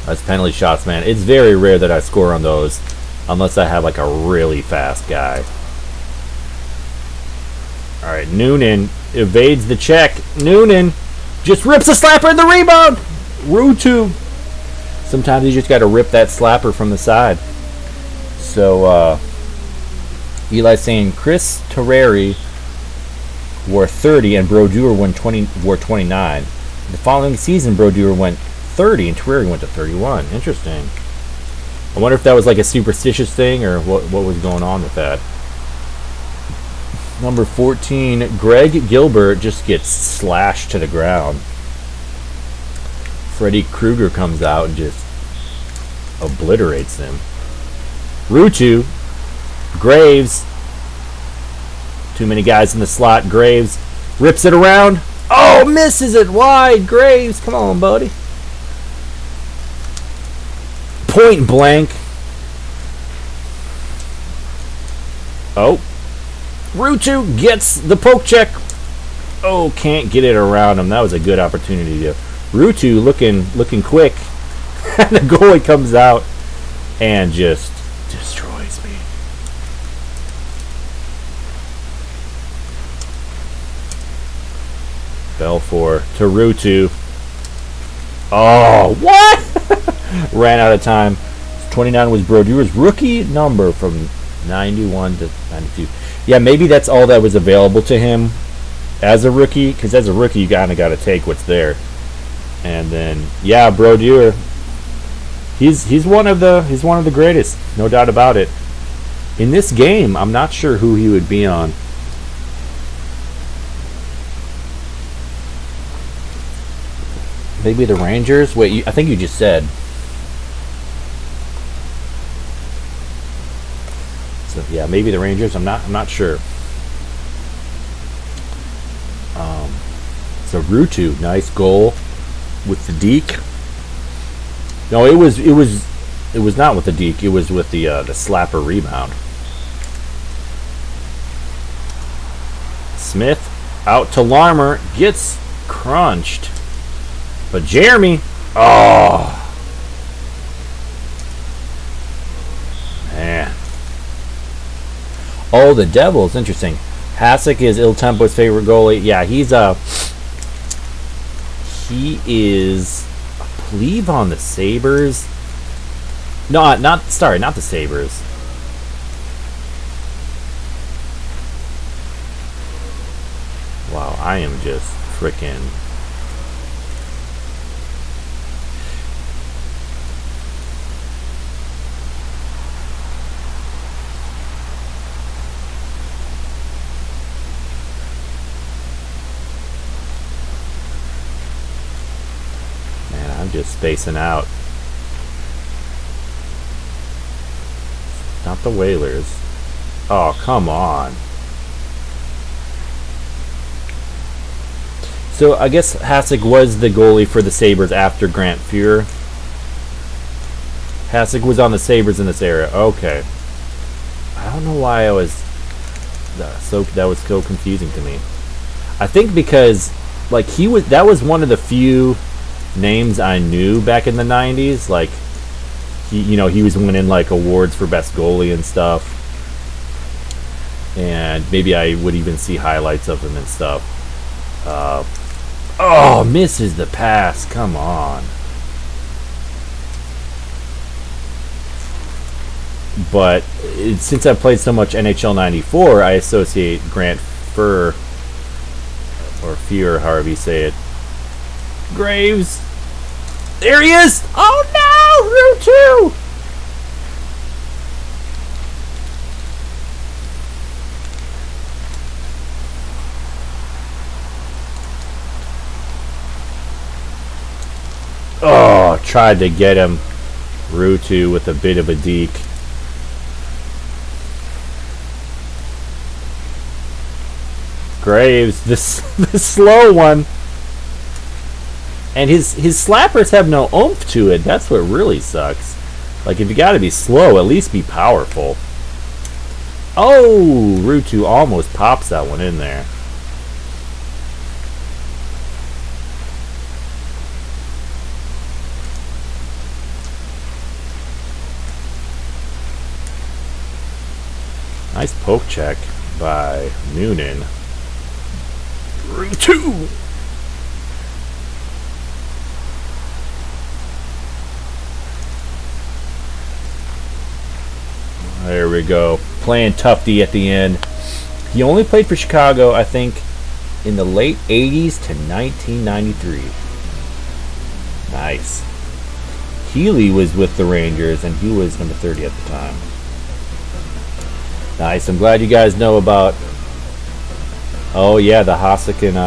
That's penalty shots, man. It's very rare that I score on those unless I have a really fast guy. Alright, Noonan evades the check. Noonan just rips a slapper in the rebound. Ruutu. Sometimes you just got to rip that slapper from the side. So, Eli's saying Chris Terreri wore 30 and Brodeur wore 29. The following season, Brodeur went 30 and Terreri went to 31. Interesting. I wonder if that was a superstitious thing or what was going on with that. Number 14, Greg Gilbert just gets slashed to the ground. Freddy Krueger comes out and just obliterates him. Ruutu, Graves, too many guys in the slot. Graves rips it around. Oh, misses it wide. Graves, come on, buddy. Point blank. Oh. Ruutu gets the poke check. Oh, can't get it around him. That was a good opportunity to Ruutu looking quick. And the goalie comes out and just destroys me. Belfour to Ruutu. Oh, what? Ran out of time. 29 was Brodeur's rookie number from 91 to 92. Yeah, maybe that's all that was available to him as a rookie, because as a rookie you kind of got to take what's there. And then yeah, Brodeur, he's one of the greatest, no doubt about it. In this game, I'm not sure who he would be on. Maybe the Rangers? Wait, I think you just said. So yeah, maybe the Rangers. I'm not sure. So Ruutu, nice goal with the deke. No, it was not with the deke. It was with the slapper rebound. Smith out to Larmer, gets crunched. But Jeremy, oh man. Oh, the Devils, interesting. Hasek is Il Tempo's favorite goalie. Yeah, he is, I believe, on the Sabres. No, not the Sabres. Wow, I am just freaking. I'm just spacing out. Not the Whalers. Oh, come on. So I guess Hasek was the goalie for the Sabres after Grant Fuhr. Hasek was on the Sabres in this era. Okay. I don't know why that was so confusing to me. I think because that was one of the few names I knew back in the 90s. Like he was winning like awards for best goalie and stuff, and maybe I would even see highlights of him and stuff. Oh, misses the pass. Come on. But since I've played so much NHL 94, I associate Grant Fuhr, or Fuhr, however you say it. Graves. There he is! Oh no! Ruutu! Oh, tried to get him. Ruutu with a bit of a deke. Graves, the slow one. And his slappers have no oomph to it. That's what really sucks. Like, if you gotta be slow, at least be powerful. Oh, Ruutu almost pops that one in there. Nice poke check by Noonan. Ruutu! There we go. Playing Tufty at the end. He only played for Chicago, I think, in the late 80s to 1993. Nice. Healy was with the Rangers, and he was number 30 at the time. Nice. I'm glad you guys know about... Oh, yeah, the Hasek and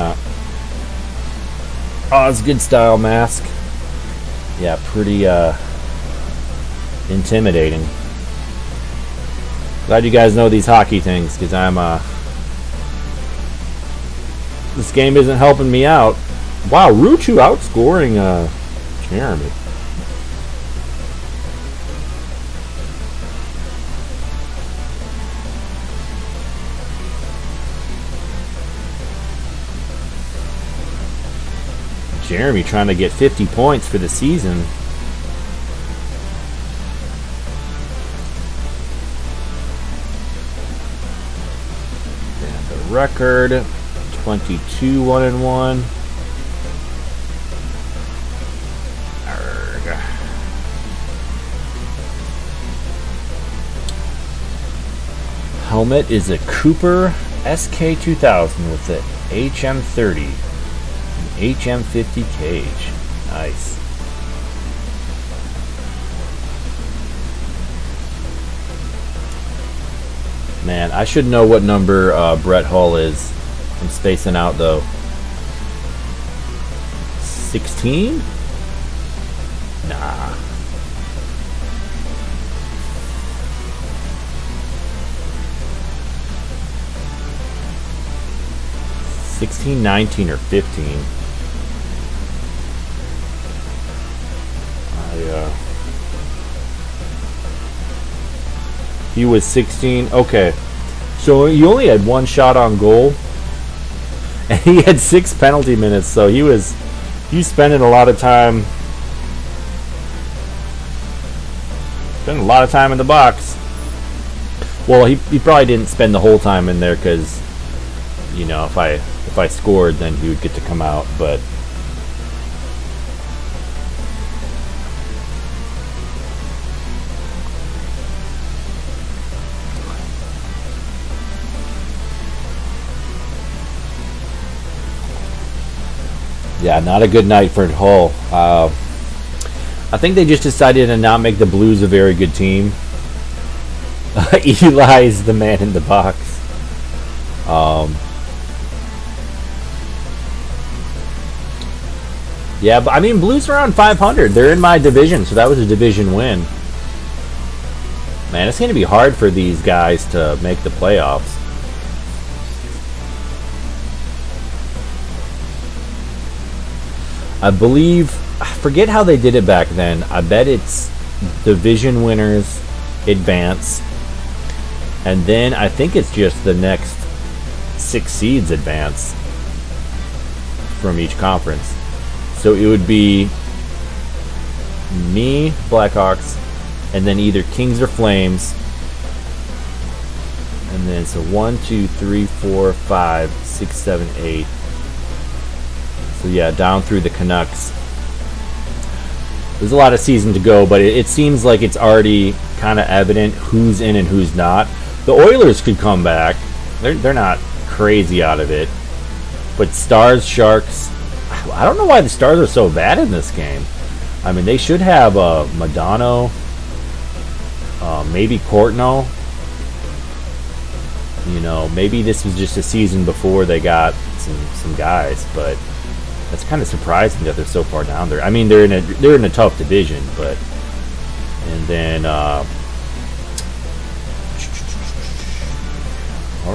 Osgood style mask. Yeah, pretty intimidating. Glad you guys know these hockey things, because I'm this game isn't helping me out. Wow, Ruutu outscoring Jeremy. Jeremy trying to get 50 points for the season. And the record, 22 1-1. Helmet is a Cooper SK2000 with the HM30 and HM50 cage. Nice. Man, I should know what number Brett Hull is. I'm spacing out though. 16? Nah. 16, 19, or 15. He was 16. Okay. So he only had one shot on goal. And he had 6 penalty minutes, so he was spending a lot of time in the box. Well, he probably didn't spend the whole time in there because, you know, if I scored, then he would get to come out. But yeah, not a good night for Hull. I think they just decided to not make the Blues a very good team. Eli's the man in the box. Yeah, but I mean, Blues are on 500. They're in my division, so that was a division win. Man, it's going to be hard for these guys to make the playoffs. I believe, I forget how they did it back then. I bet it's division winners advance, and then I think it's just the next 6 seeds advance from each conference. So it would be me, Blackhawks, and then either Kings or Flames. And then so 1, 2, 3, 4, 5, 6, 7, 8. So yeah, down through the Canucks. There's a lot of season to go, but it seems like it's already kind of evident who's in and who's not. The Oilers could come back. They're not crazy out of it. But Stars, Sharks, I don't know why the Stars are so bad in this game. I mean, they should have Madonna, maybe Courtnall. You know, maybe this was just a season before they got some guys, but that's kind of surprising that they're so far down there. I mean, they're in a tough division, but and then all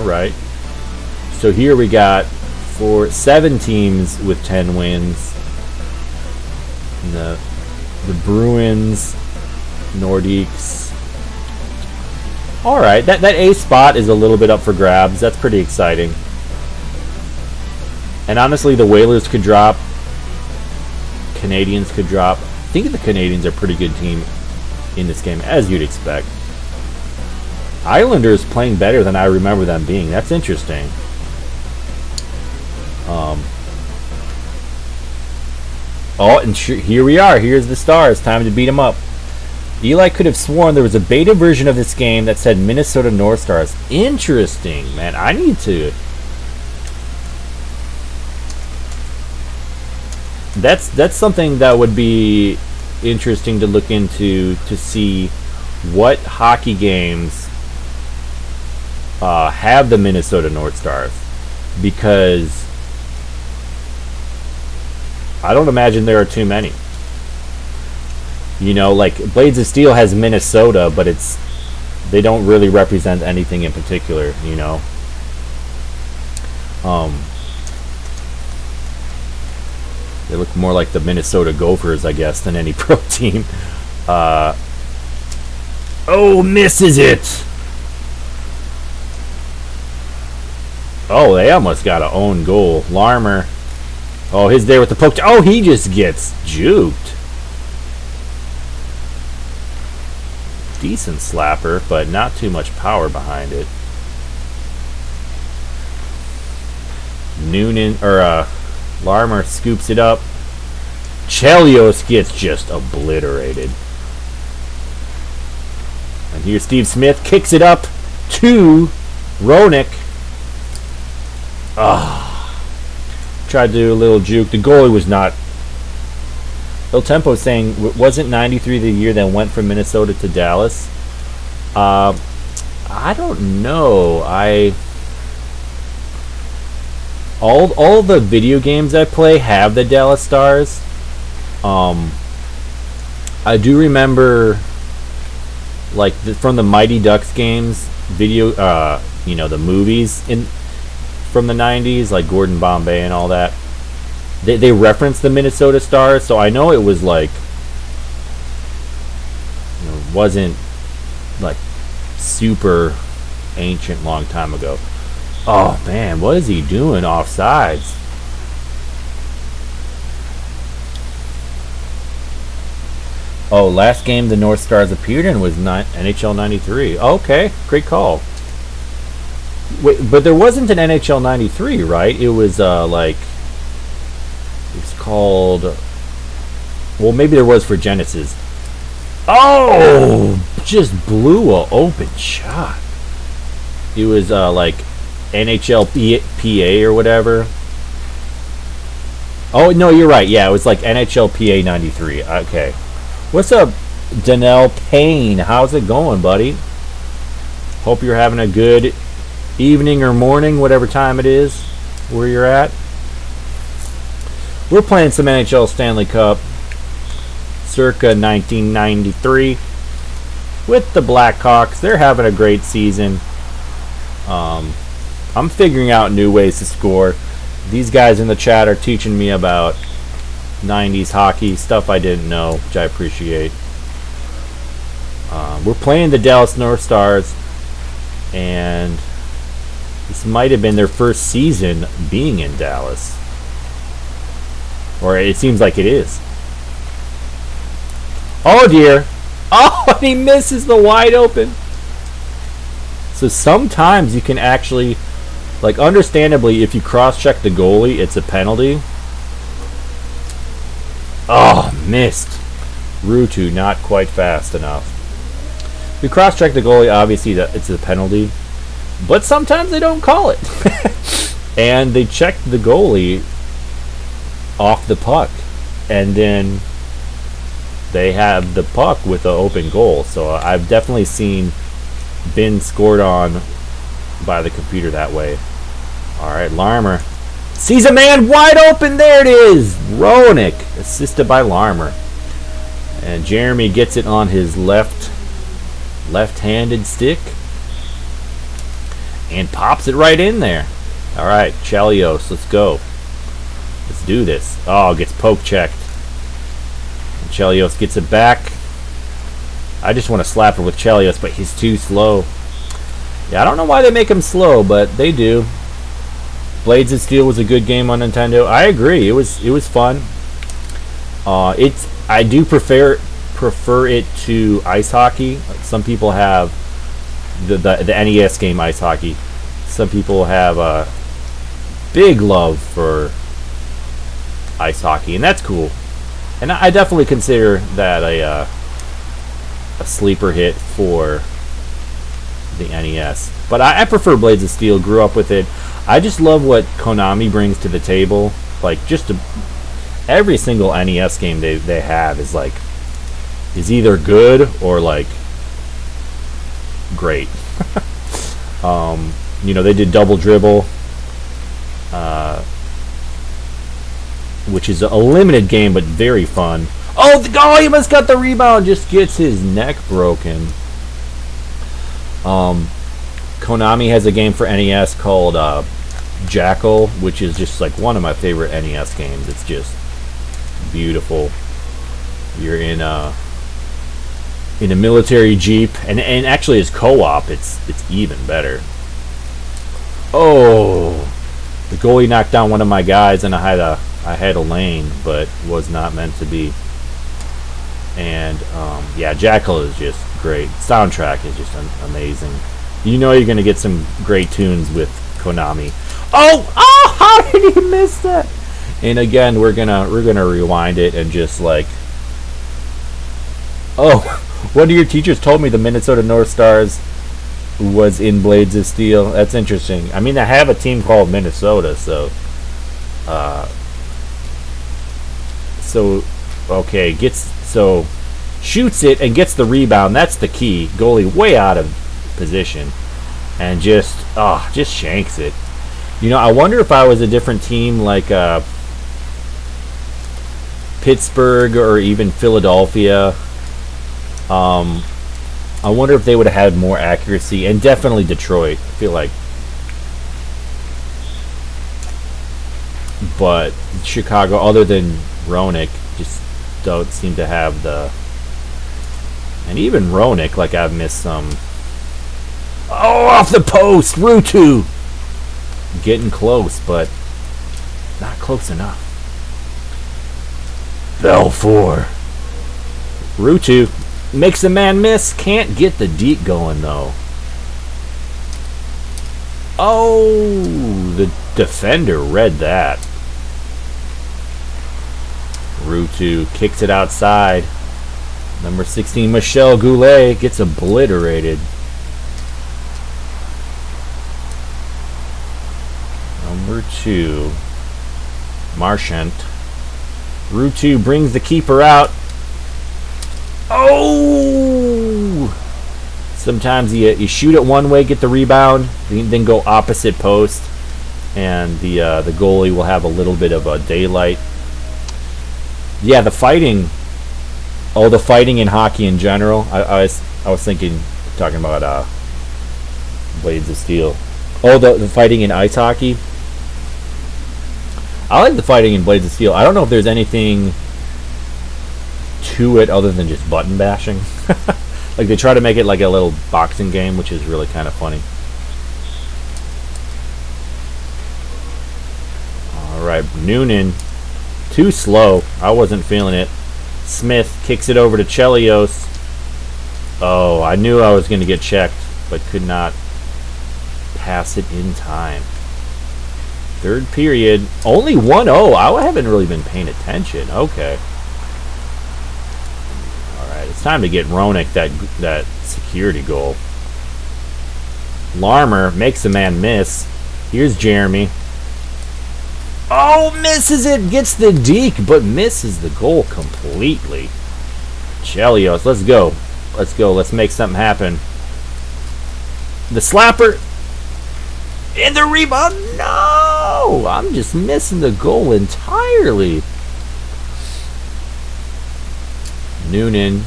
right. So here we got 7 teams with 10 wins. The Bruins, Nordiques. All right, that A spot is a little bit up for grabs. That's pretty exciting. And honestly, the Whalers could drop. Canadians could drop. I think the Canadians are a pretty good team in this game, as you'd expect. Islanders playing better than I remember them being. That's interesting. Oh, and here we are. Here's the Stars. Time to beat them up. Eli could have sworn there was a beta version of this game that said Minnesota North Stars. Interesting, man. I need to... That's something that would be interesting to look into, to see what hockey games have the Minnesota North Stars, because I don't imagine there are too many. You know, like Blades of Steel has Minnesota, but they don't really represent anything in particular, you know. They look more like the Minnesota Gophers, I guess, than any pro team. Oh, misses it! Oh, they almost got an own goal. Larmer. Oh, his there with the poke. Oh, he just gets juked. Decent slapper, but not too much power behind it. Larmer scoops it up. Chelios gets just obliterated. And here Steve Smith kicks it up to Roenick. Tried to do a little juke. The goalie was not. Il Tempo saying, wasn't 93 the year that went from Minnesota to Dallas? I don't know. All the video games I play have the Dallas Stars. I do remember, like, from the Mighty Ducks games, the movies from the 90s, like Gordon Bombay and all that. They referenced the Minnesota Stars, so I know it was like, wasn't like super ancient long time ago. Oh man, what is he doing offsides? Oh, last game the North Stars appeared in was NHL 93. Okay, great call. Wait, but there wasn't an NHL 93, right? It was it's called. Well, maybe there was for Genesis. Oh, just blew a open shot. It was like NHL PA or whatever. Oh no, you're right. Yeah, it was like NHL PA 93. Okay, what's up, Danelle Payne? How's it going, buddy? Hope you're having a good evening or morning, whatever time it is where you're at. We're playing some NHL Stanley Cup circa 1993 with the Blackhawks. They're having a great season. I'm figuring out new ways to score. These guys in the chat are teaching me about 90s hockey, stuff I didn't know, which I appreciate. We're playing the Dallas North Stars, and this might have been their first season being in Dallas. Or it seems like it is. Oh dear. Oh, and he misses the wide open. So sometimes you can actually, like, understandably, if you cross-check the goalie, it's a penalty. Oh, missed. Ruutu not quite fast enough. If you cross-check the goalie, obviously it's a penalty. But sometimes they don't call it. And they check the goalie off the puck, and then they have the puck with an open goal. So I've definitely been scored on by the computer that way. Alright, Larmer sees a man wide open. There it is. Roenick, assisted by Larmer. And Jeremy gets it on his left-handed stick and pops it right in there. Alright, Chelios, let's go. Let's do this. Oh, gets poke checked. And Chelios gets it back. I just want to slap her with Chelios, but he's too slow. Yeah, I don't know why they make him slow, but they do. Blades of Steel was a good game on Nintendo. I agree. It was fun. I do prefer it to ice hockey. Some people have the NES game Ice Hockey. Some people have a big love for ice hockey, and that's cool. And I definitely consider that a sleeper hit for the NES. But I prefer Blades of Steel. Grew up with it. I just love what Konami brings to the table. Like, every single NES game they have is either good or like great. They did Double Dribble, which is a limited game but very fun. Oh, he must got the rebound. Just gets his neck broken. Konami has a game for NES called Jackal, which is just like one of my favorite NES games. It's just beautiful. You're in a military jeep, and actually as co-op, it's even better. Oh, the goalie knocked down one of my guys, and I had I had a lane, but was not meant to be. And yeah, Jackal is just great. Soundtrack is just amazing. You know you're gonna get some great tunes with Konami. Oh, how did he miss that? And again, we're gonna rewind it and just like, oh, one of your teachers told me the Minnesota North Stars was in Blades of Steel. That's interesting. I mean, I have a team called Minnesota, so okay, shoots it and gets the rebound. That's the key. Goalie way out of position and just shanks it. You know, I wonder if I was a different team like Pittsburgh or even Philadelphia. I wonder if they would have had more accuracy, and definitely Detroit. I feel like, but Chicago, other than Roenick, just don't seem to have the. And even Roenick, like I've missed some. Oh, off the post, Ruutu. Getting close, but not close enough. Belfour. Ruutu makes a man miss. Can't get the deep going though. Oh, the defender read that. Ruutu kicks it outside. Number 16, Michel Goulet gets obliterated. Number 2, Marchant. Ruutu brings the keeper out. Oh! Sometimes you shoot it one way, get the rebound, then go opposite post, and the goalie will have a little bit of a daylight. Yeah, the fighting. Oh, the fighting in hockey in general. I was thinking, talking about Blades of Steel. Oh, the fighting in ice hockey. I like the fighting in Blades of Steel. I don't know if there's anything to it other than just button bashing. Like they try to make it like a little boxing game, which is really kind of funny. Alright, Noonan. Too slow. I wasn't feeling it. Smith kicks it over to Chelios. Oh, I knew I was going to get checked, but could not pass it in time. Third period. Only 1-0. I haven't really been paying attention. Okay. Alright, it's time to get Roenick that security goal. Larmer makes a man miss. Here's Jeremy. Oh, misses it. Gets the deke, but misses the goal completely. Chelios, let's go. Let's go. Let's make something happen. The slapper. And the rebound. No! I'm just missing the goal entirely. Noonan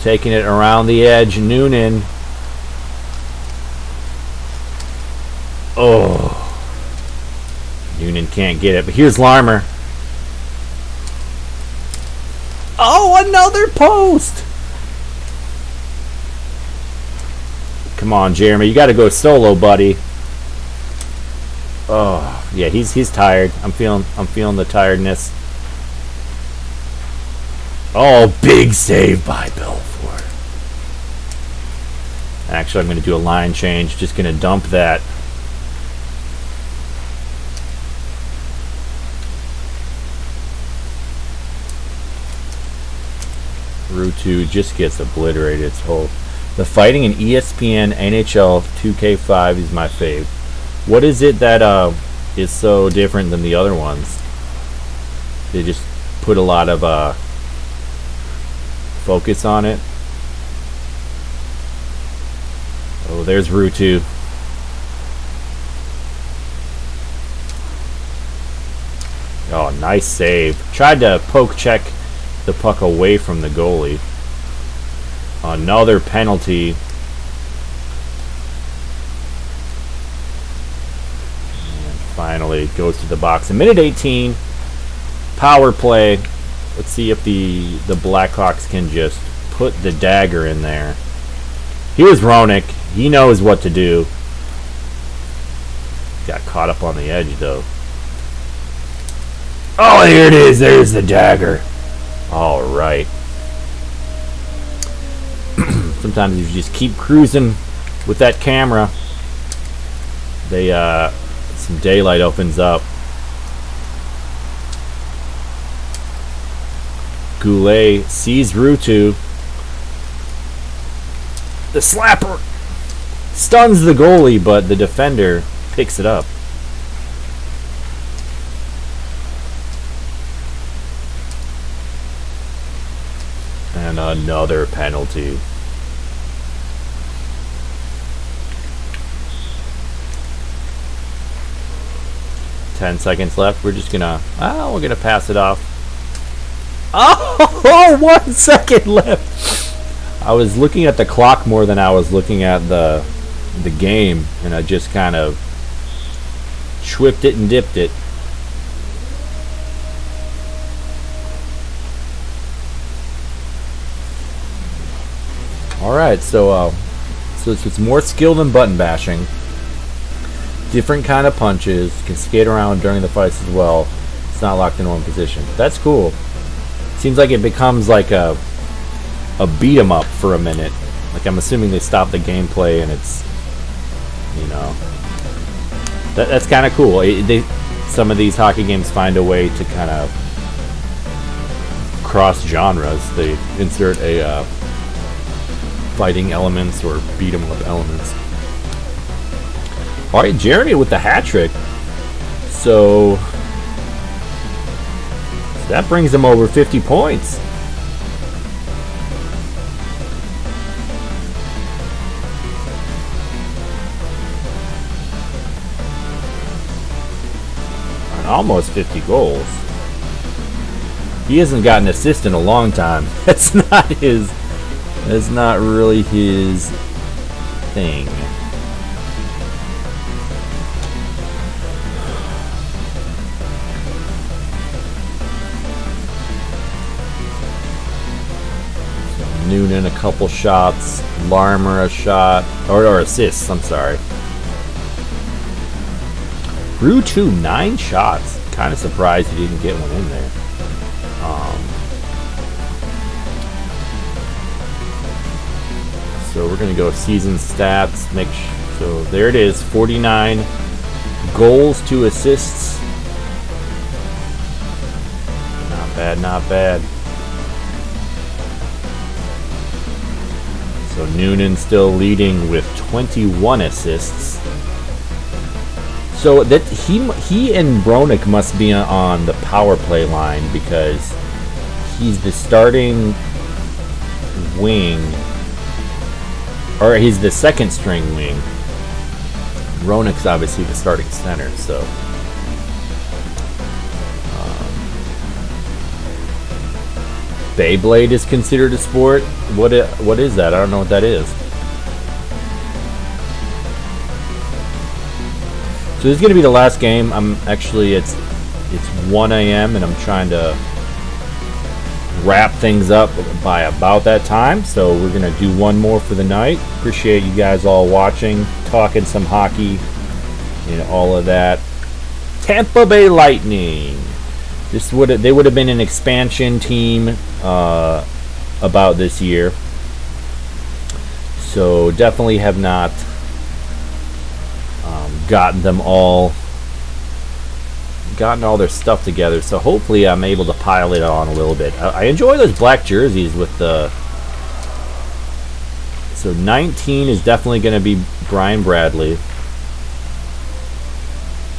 taking it around the edge. Noonan. Oh. Noonan can't get it, but here's Larmer. Oh, another post! Come on, Jeremy, you got to go solo, buddy. Oh, yeah, he's tired. I'm feeling the tiredness. Oh, big save by Belfour. Actually, I'm going to do a line change. Just going to dump that. Ruutu just gets obliterated. It's whole. The fighting in ESPN NHL 2K5 is my fave. What is it that is so different than the other ones? They just put a lot of focus on it. Oh, there's Ruutu. Oh, nice save. Tried to poke check the puck away from the goalie. Another penalty. And finally it goes to the box. A minute 18. Power play. Let's see if the Blackhawks can just put the dagger in there. Here's Roenick. He knows what to do. Got caught up on the edge though. Oh, here it is. There's the dagger. All right. Sometimes you just keep cruising with that camera. Some daylight opens up. Goulet sees Ruutu. The slapper stuns the goalie, but the defender picks it up. And another penalty. Ten seconds left. We're just gonna we're gonna pass it off. Oh, 1 second left. I was looking at the clock more than I was looking at the game, and I just kind of whipped it and dipped it. All right, so it's more skill than button bashing. Different kind of punches. Can skate around during the fights as well. It's not locked in one position. That's cool. Seems like it becomes like a beat 'em up for a minute. Like, I'm assuming they stop the gameplay and it's, that's kind of cool. Some of these hockey games find a way to kind of cross genres. They insert a fighting elements or beat 'em up elements. All right, Jeremy with the hat trick. So that brings him over 50 points. And almost 50 goals. He hasn't gotten an assist in a long time. That's not really his thing. Noonan a couple shots, Larmer a shot, or assists, I'm sorry. Ruutu 9 shots. Kind of surprised he didn't get one in there. So we're going to go season stats. So there it is, 49 goals to assists. Not bad, not bad. So Noonan still leading with 21 assists. So that he and Bronick must be on the power play line because he's the starting wing, or he's the second string wing. Bronick's obviously the starting center. So Beyblade is considered a sport. What is that? I don't know what that is. So this is going to be the last game. It's 1 a.m. and I'm trying to wrap things up by about that time. So we're going to do one more for the night. Appreciate you guys all watching, talking some hockey, all of that. Tampa Bay Lightning. They would have been an expansion team about this year. So definitely have not gotten all their stuff together. So hopefully I'm able to pile it on a little bit. I enjoy those black jerseys with the. So 19 is definitely going to be Brian Bradley.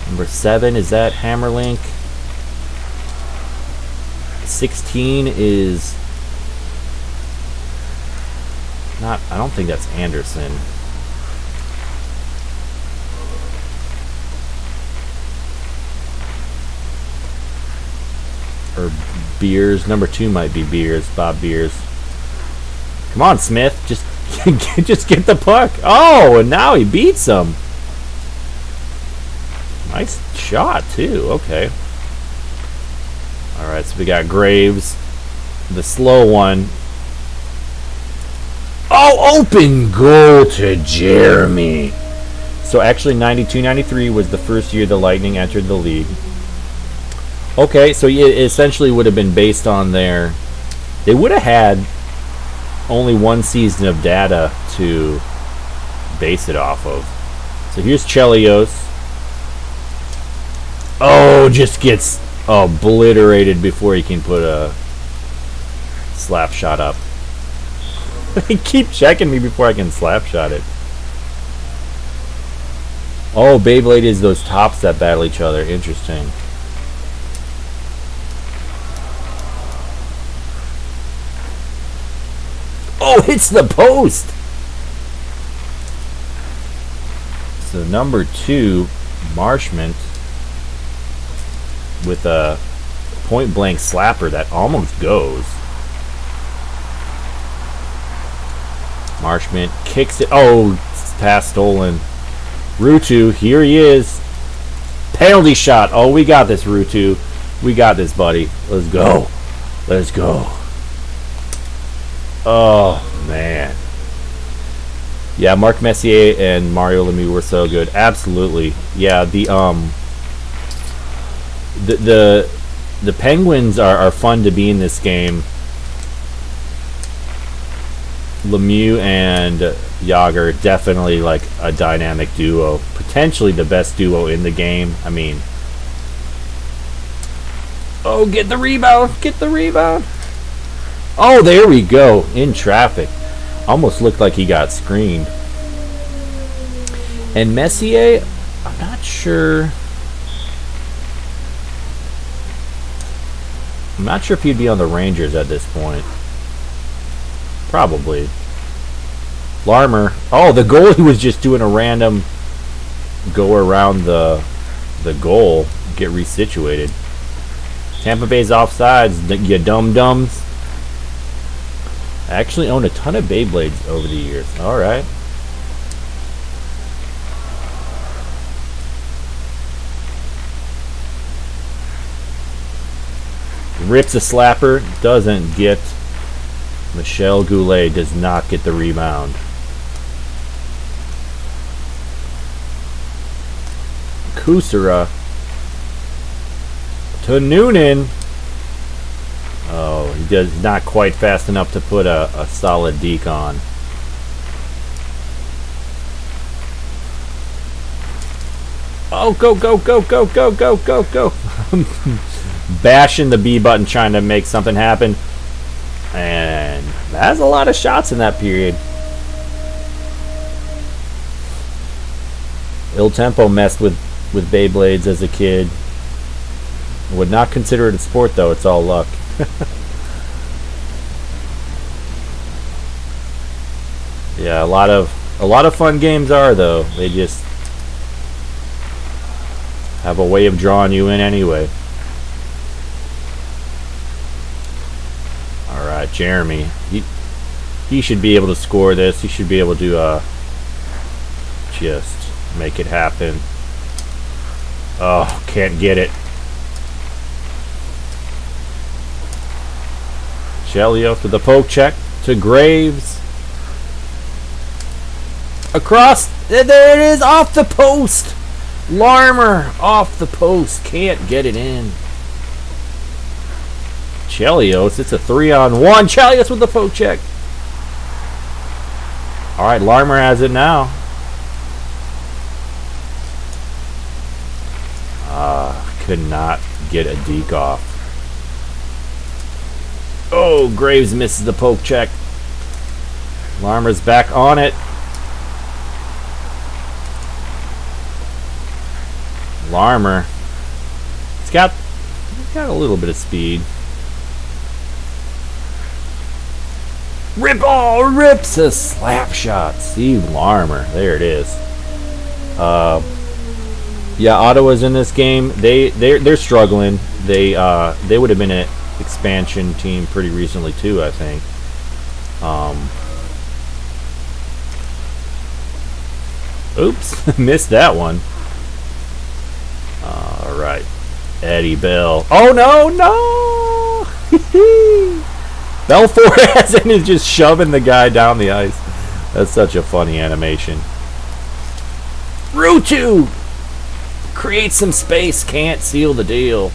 Number 7 is that Hammerlink. 16 is not. I don't think that's Anderson. Or Beers. Number 2 might be Beers. Bob Beers. Come on, Smith. Just get the puck. Oh, and now he beats him. Nice shot too. Okay. All right, so we got Graves, the slow one. Oh, open goal to Jeremy. So actually 92-93 was the first year the Lightning entered the league. Okay, so it essentially would have been based on their... They would have had only one season of data to base it off of. So here's Chelios. Oh, just gets obliterated before he can put a slap shot up. They keep checking me before I can slap shot it. Oh, Beyblade is those tops that battle each other. Interesting. Oh, hits the post! So number 2, Marshman, with a point-blank slapper that almost goes. Marshman kicks it. Oh, pass stolen. Rutu, here he is. Penalty shot. Oh, we got this, Rutu. We got this, buddy. Let's go. Let's go. Oh, man. Yeah, Mark Messier and Mario Lemieux were so good. Absolutely. Yeah, the Penguins are fun to be in this game. Lemieux and Yager, definitely like a dynamic duo. Potentially the best duo in the game. I mean... Oh, get the rebound! Get the rebound! Oh, there we go. In traffic. Almost looked like he got screened. And Messier, I'm not sure... I'm not sure if he'd be on the Rangers at this point. Probably. Larmer. Oh, the goalie was just doing a random go around the goal, get resituated. Tampa Bay's offsides, you dum-dums. I actually own a ton of Beyblades over the years. Alright. Rips a slapper, doesn't get... Michel Goulet does not get the rebound. Kusura to Noonan. Oh, he does not quite fast enough to put a solid deke on. Oh, go, go, go, go, go, go, go, go. Bashing the B button trying to make something happen. And that's a lot of shots in that period. Il Tempo messed with Beyblades as a kid. Would not consider it a sport though, it's all luck. Yeah, a lot of fun games are though. They just have a way of drawing you in anyway. Alright, Jeremy. He should be able to score this. He should be able to just make it happen. Oh, can't get it. Chelios with the poke check to Graves. Across. There it is. Off the post. Larmer off the post. Can't get it in. Chelios. It's a 3-on-1. Chelios with the poke check. Alright, Larmer has it now. Could not get a deke off. Oh, Graves misses the poke check. Larmer's back on it. Larmer. He's got a little bit of speed. Rips a slap shot. Steve Larmer. There it is. Yeah, Ottawa's in this game. They're struggling. They would have been an expansion team pretty recently too, I think. Oops, missed that one. All right, Eddie Bell. Oh no! Belfort has it and is just shoving the guy down the ice. That's such a funny animation. Rutu! Create some space, can't seal the deal.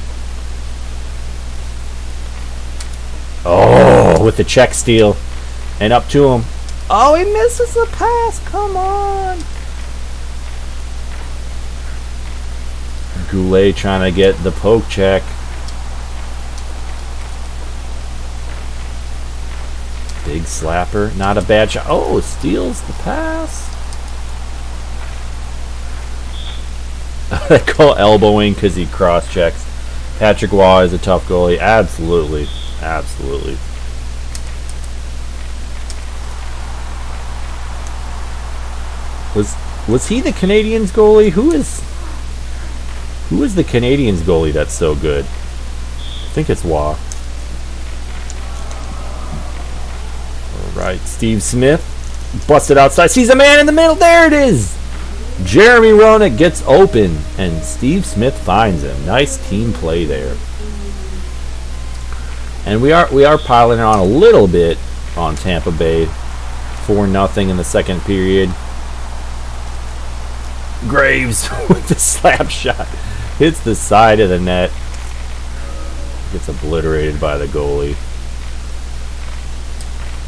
Oh, with the check steal. And up to him. Oh, he misses the pass. Come on. Goulet trying to get the poke check. Big slapper. Not a bad shot. Oh, steals the pass. They call elbowing because he cross-checks. Patrick Waugh is a tough goalie. Absolutely. Absolutely. Was he the Canadiens goalie? Who is the Canadiens goalie that's so good? I think it's Waugh. Alright, Steve Smith. Busted outside. Sees a man in the middle. There it is! Jeremy Roenick gets open, and Steve Smith finds him. Nice team play there. And we are piling on a little bit on Tampa Bay. 4-0 in the second period. Graves with the slap shot. Hits the side of the net. Gets obliterated by the goalie.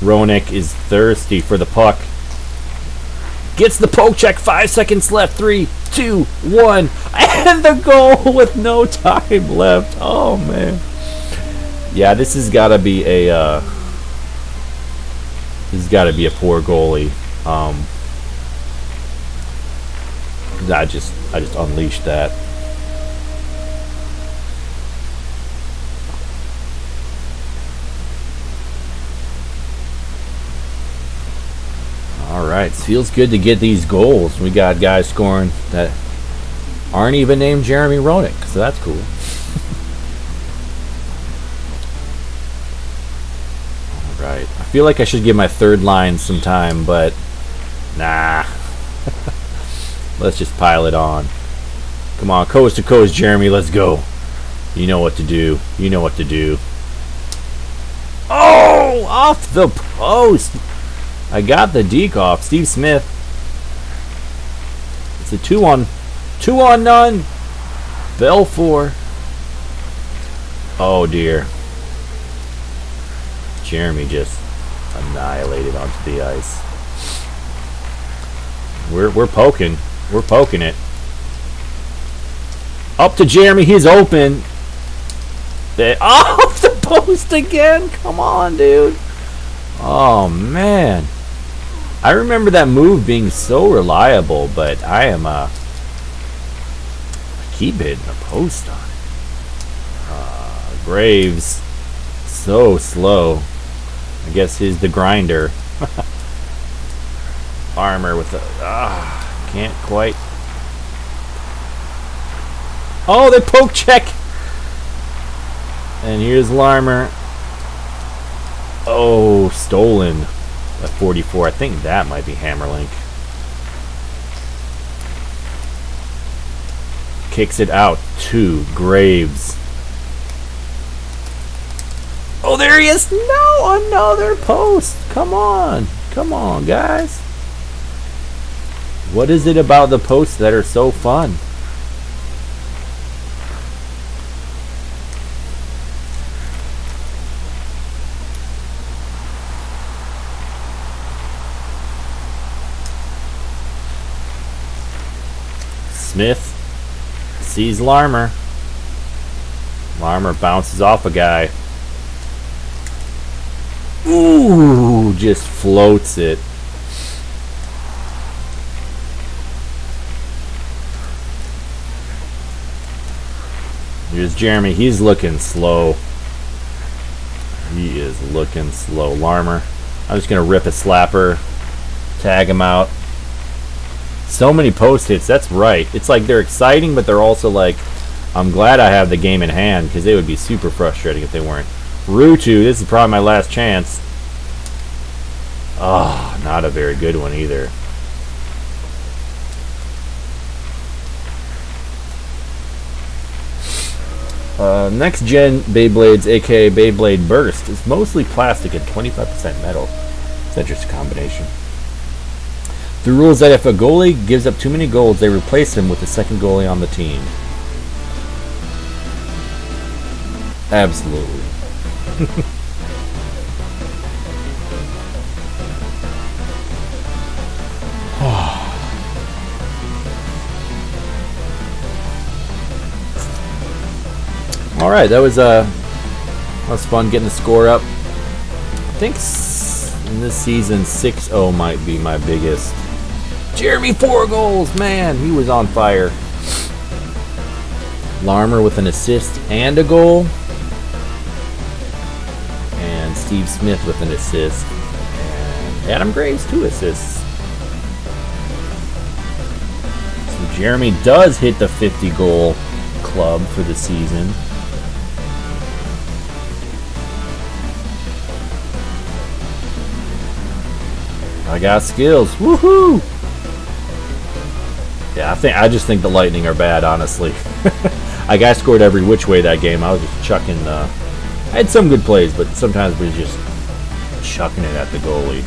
Roenick is thirsty for the puck. Gets the poke check. 5 seconds left. 3, 2, 1. And the goal with no time left. Oh, man. Yeah, this has got to be a poor goalie. I just unleashed that. Alright, feels good to get these goals. We got guys scoring that aren't even named Jeremy Roenick, so that's cool. Alright, I feel like I should give my third line some time, but nah. Let's just pile it on. Come on, coast to coast, Jeremy, let's go. You know what to do. You know what to do. Oh, off the post. I got the deke off. Steve Smith. It's a 2-on-none. Belfour. Oh dear. Jeremy just annihilated onto the ice. We're poking. We're poking it. Up to Jeremy. He's open. Off the post again. Come on, dude. Oh man. I remember that move being so reliable, but I keep hitting the post on it. Graves, so slow. I guess he's the grinder. Armor with a can't quite. Oh, they poke check. And here's Larmer. Oh, stolen at 44. I think that might be Hammerlink. Kicks it out to Graves. Oh, there he is. No, another post. Come on. Come on, guys. What is it about the posts that are so fun? Smith sees Larmer. Larmer bounces off a guy. Ooh, just floats it. Here's Jeremy. He's looking slow. He is looking slow. Larmer. I'm just going to rip a slapper. Tag him out. So many post hits. That's right. It's like they're exciting, but they're also like, I'm glad I have the game in hand, because it would be super frustrating if they weren't. Rutu. This is probably my last chance. Oh, not a very good one either. Next gen Beyblades, aka Beyblade Burst, is mostly plastic and 25% metal. It's an interesting combination. The rule is that if a goalie gives up too many goals, they replace him with the second goalie on the team. Absolutely. All right, that was fun getting the score up. I think in this season 6-0 might be my biggest. Jeremy 4 goals, man, he was on fire. Larmer with an assist and a goal, and Steve Smith with an assist, and Adam Graves 2 assists. So Jeremy does hit the 50 goal club for the season. I got skills. Woohoo! Yeah, I just think the Lightning are bad, honestly. I got scored every which way that game. I was just chucking I had some good plays, but sometimes we were just chucking it at the goalie.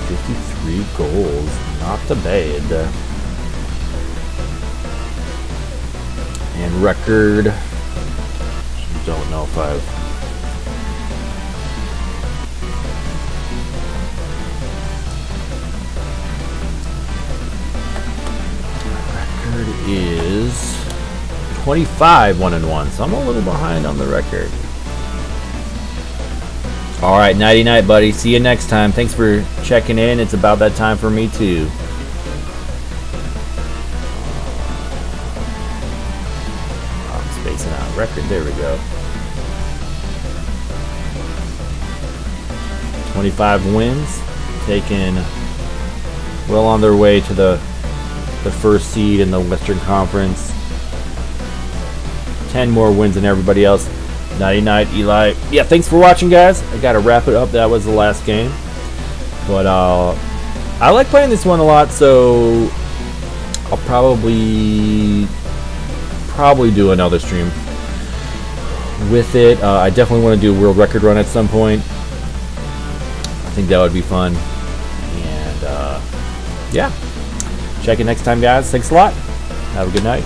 $53 goals. Not too bad. And record. Don't know if I've. Record is 25 1-1, so I'm a little behind on the record. All right, nighty night, buddy. See you next time. Thanks for checking in. It's about that time for me too. I'm spacing out record. There we go. 25 wins, taking well on their way to the first seed in the Western Conference. 10 more wins than everybody else. Nighty night, Eli. Yeah, thanks for watching, guys. I gotta wrap it up. That was the last game, but I like playing this one a lot, so I'll probably do another stream with it. I definitely want to do a world record run at some point. I think that would be fun. And yeah, check it next time, guys. Thanks a lot. Have a good night.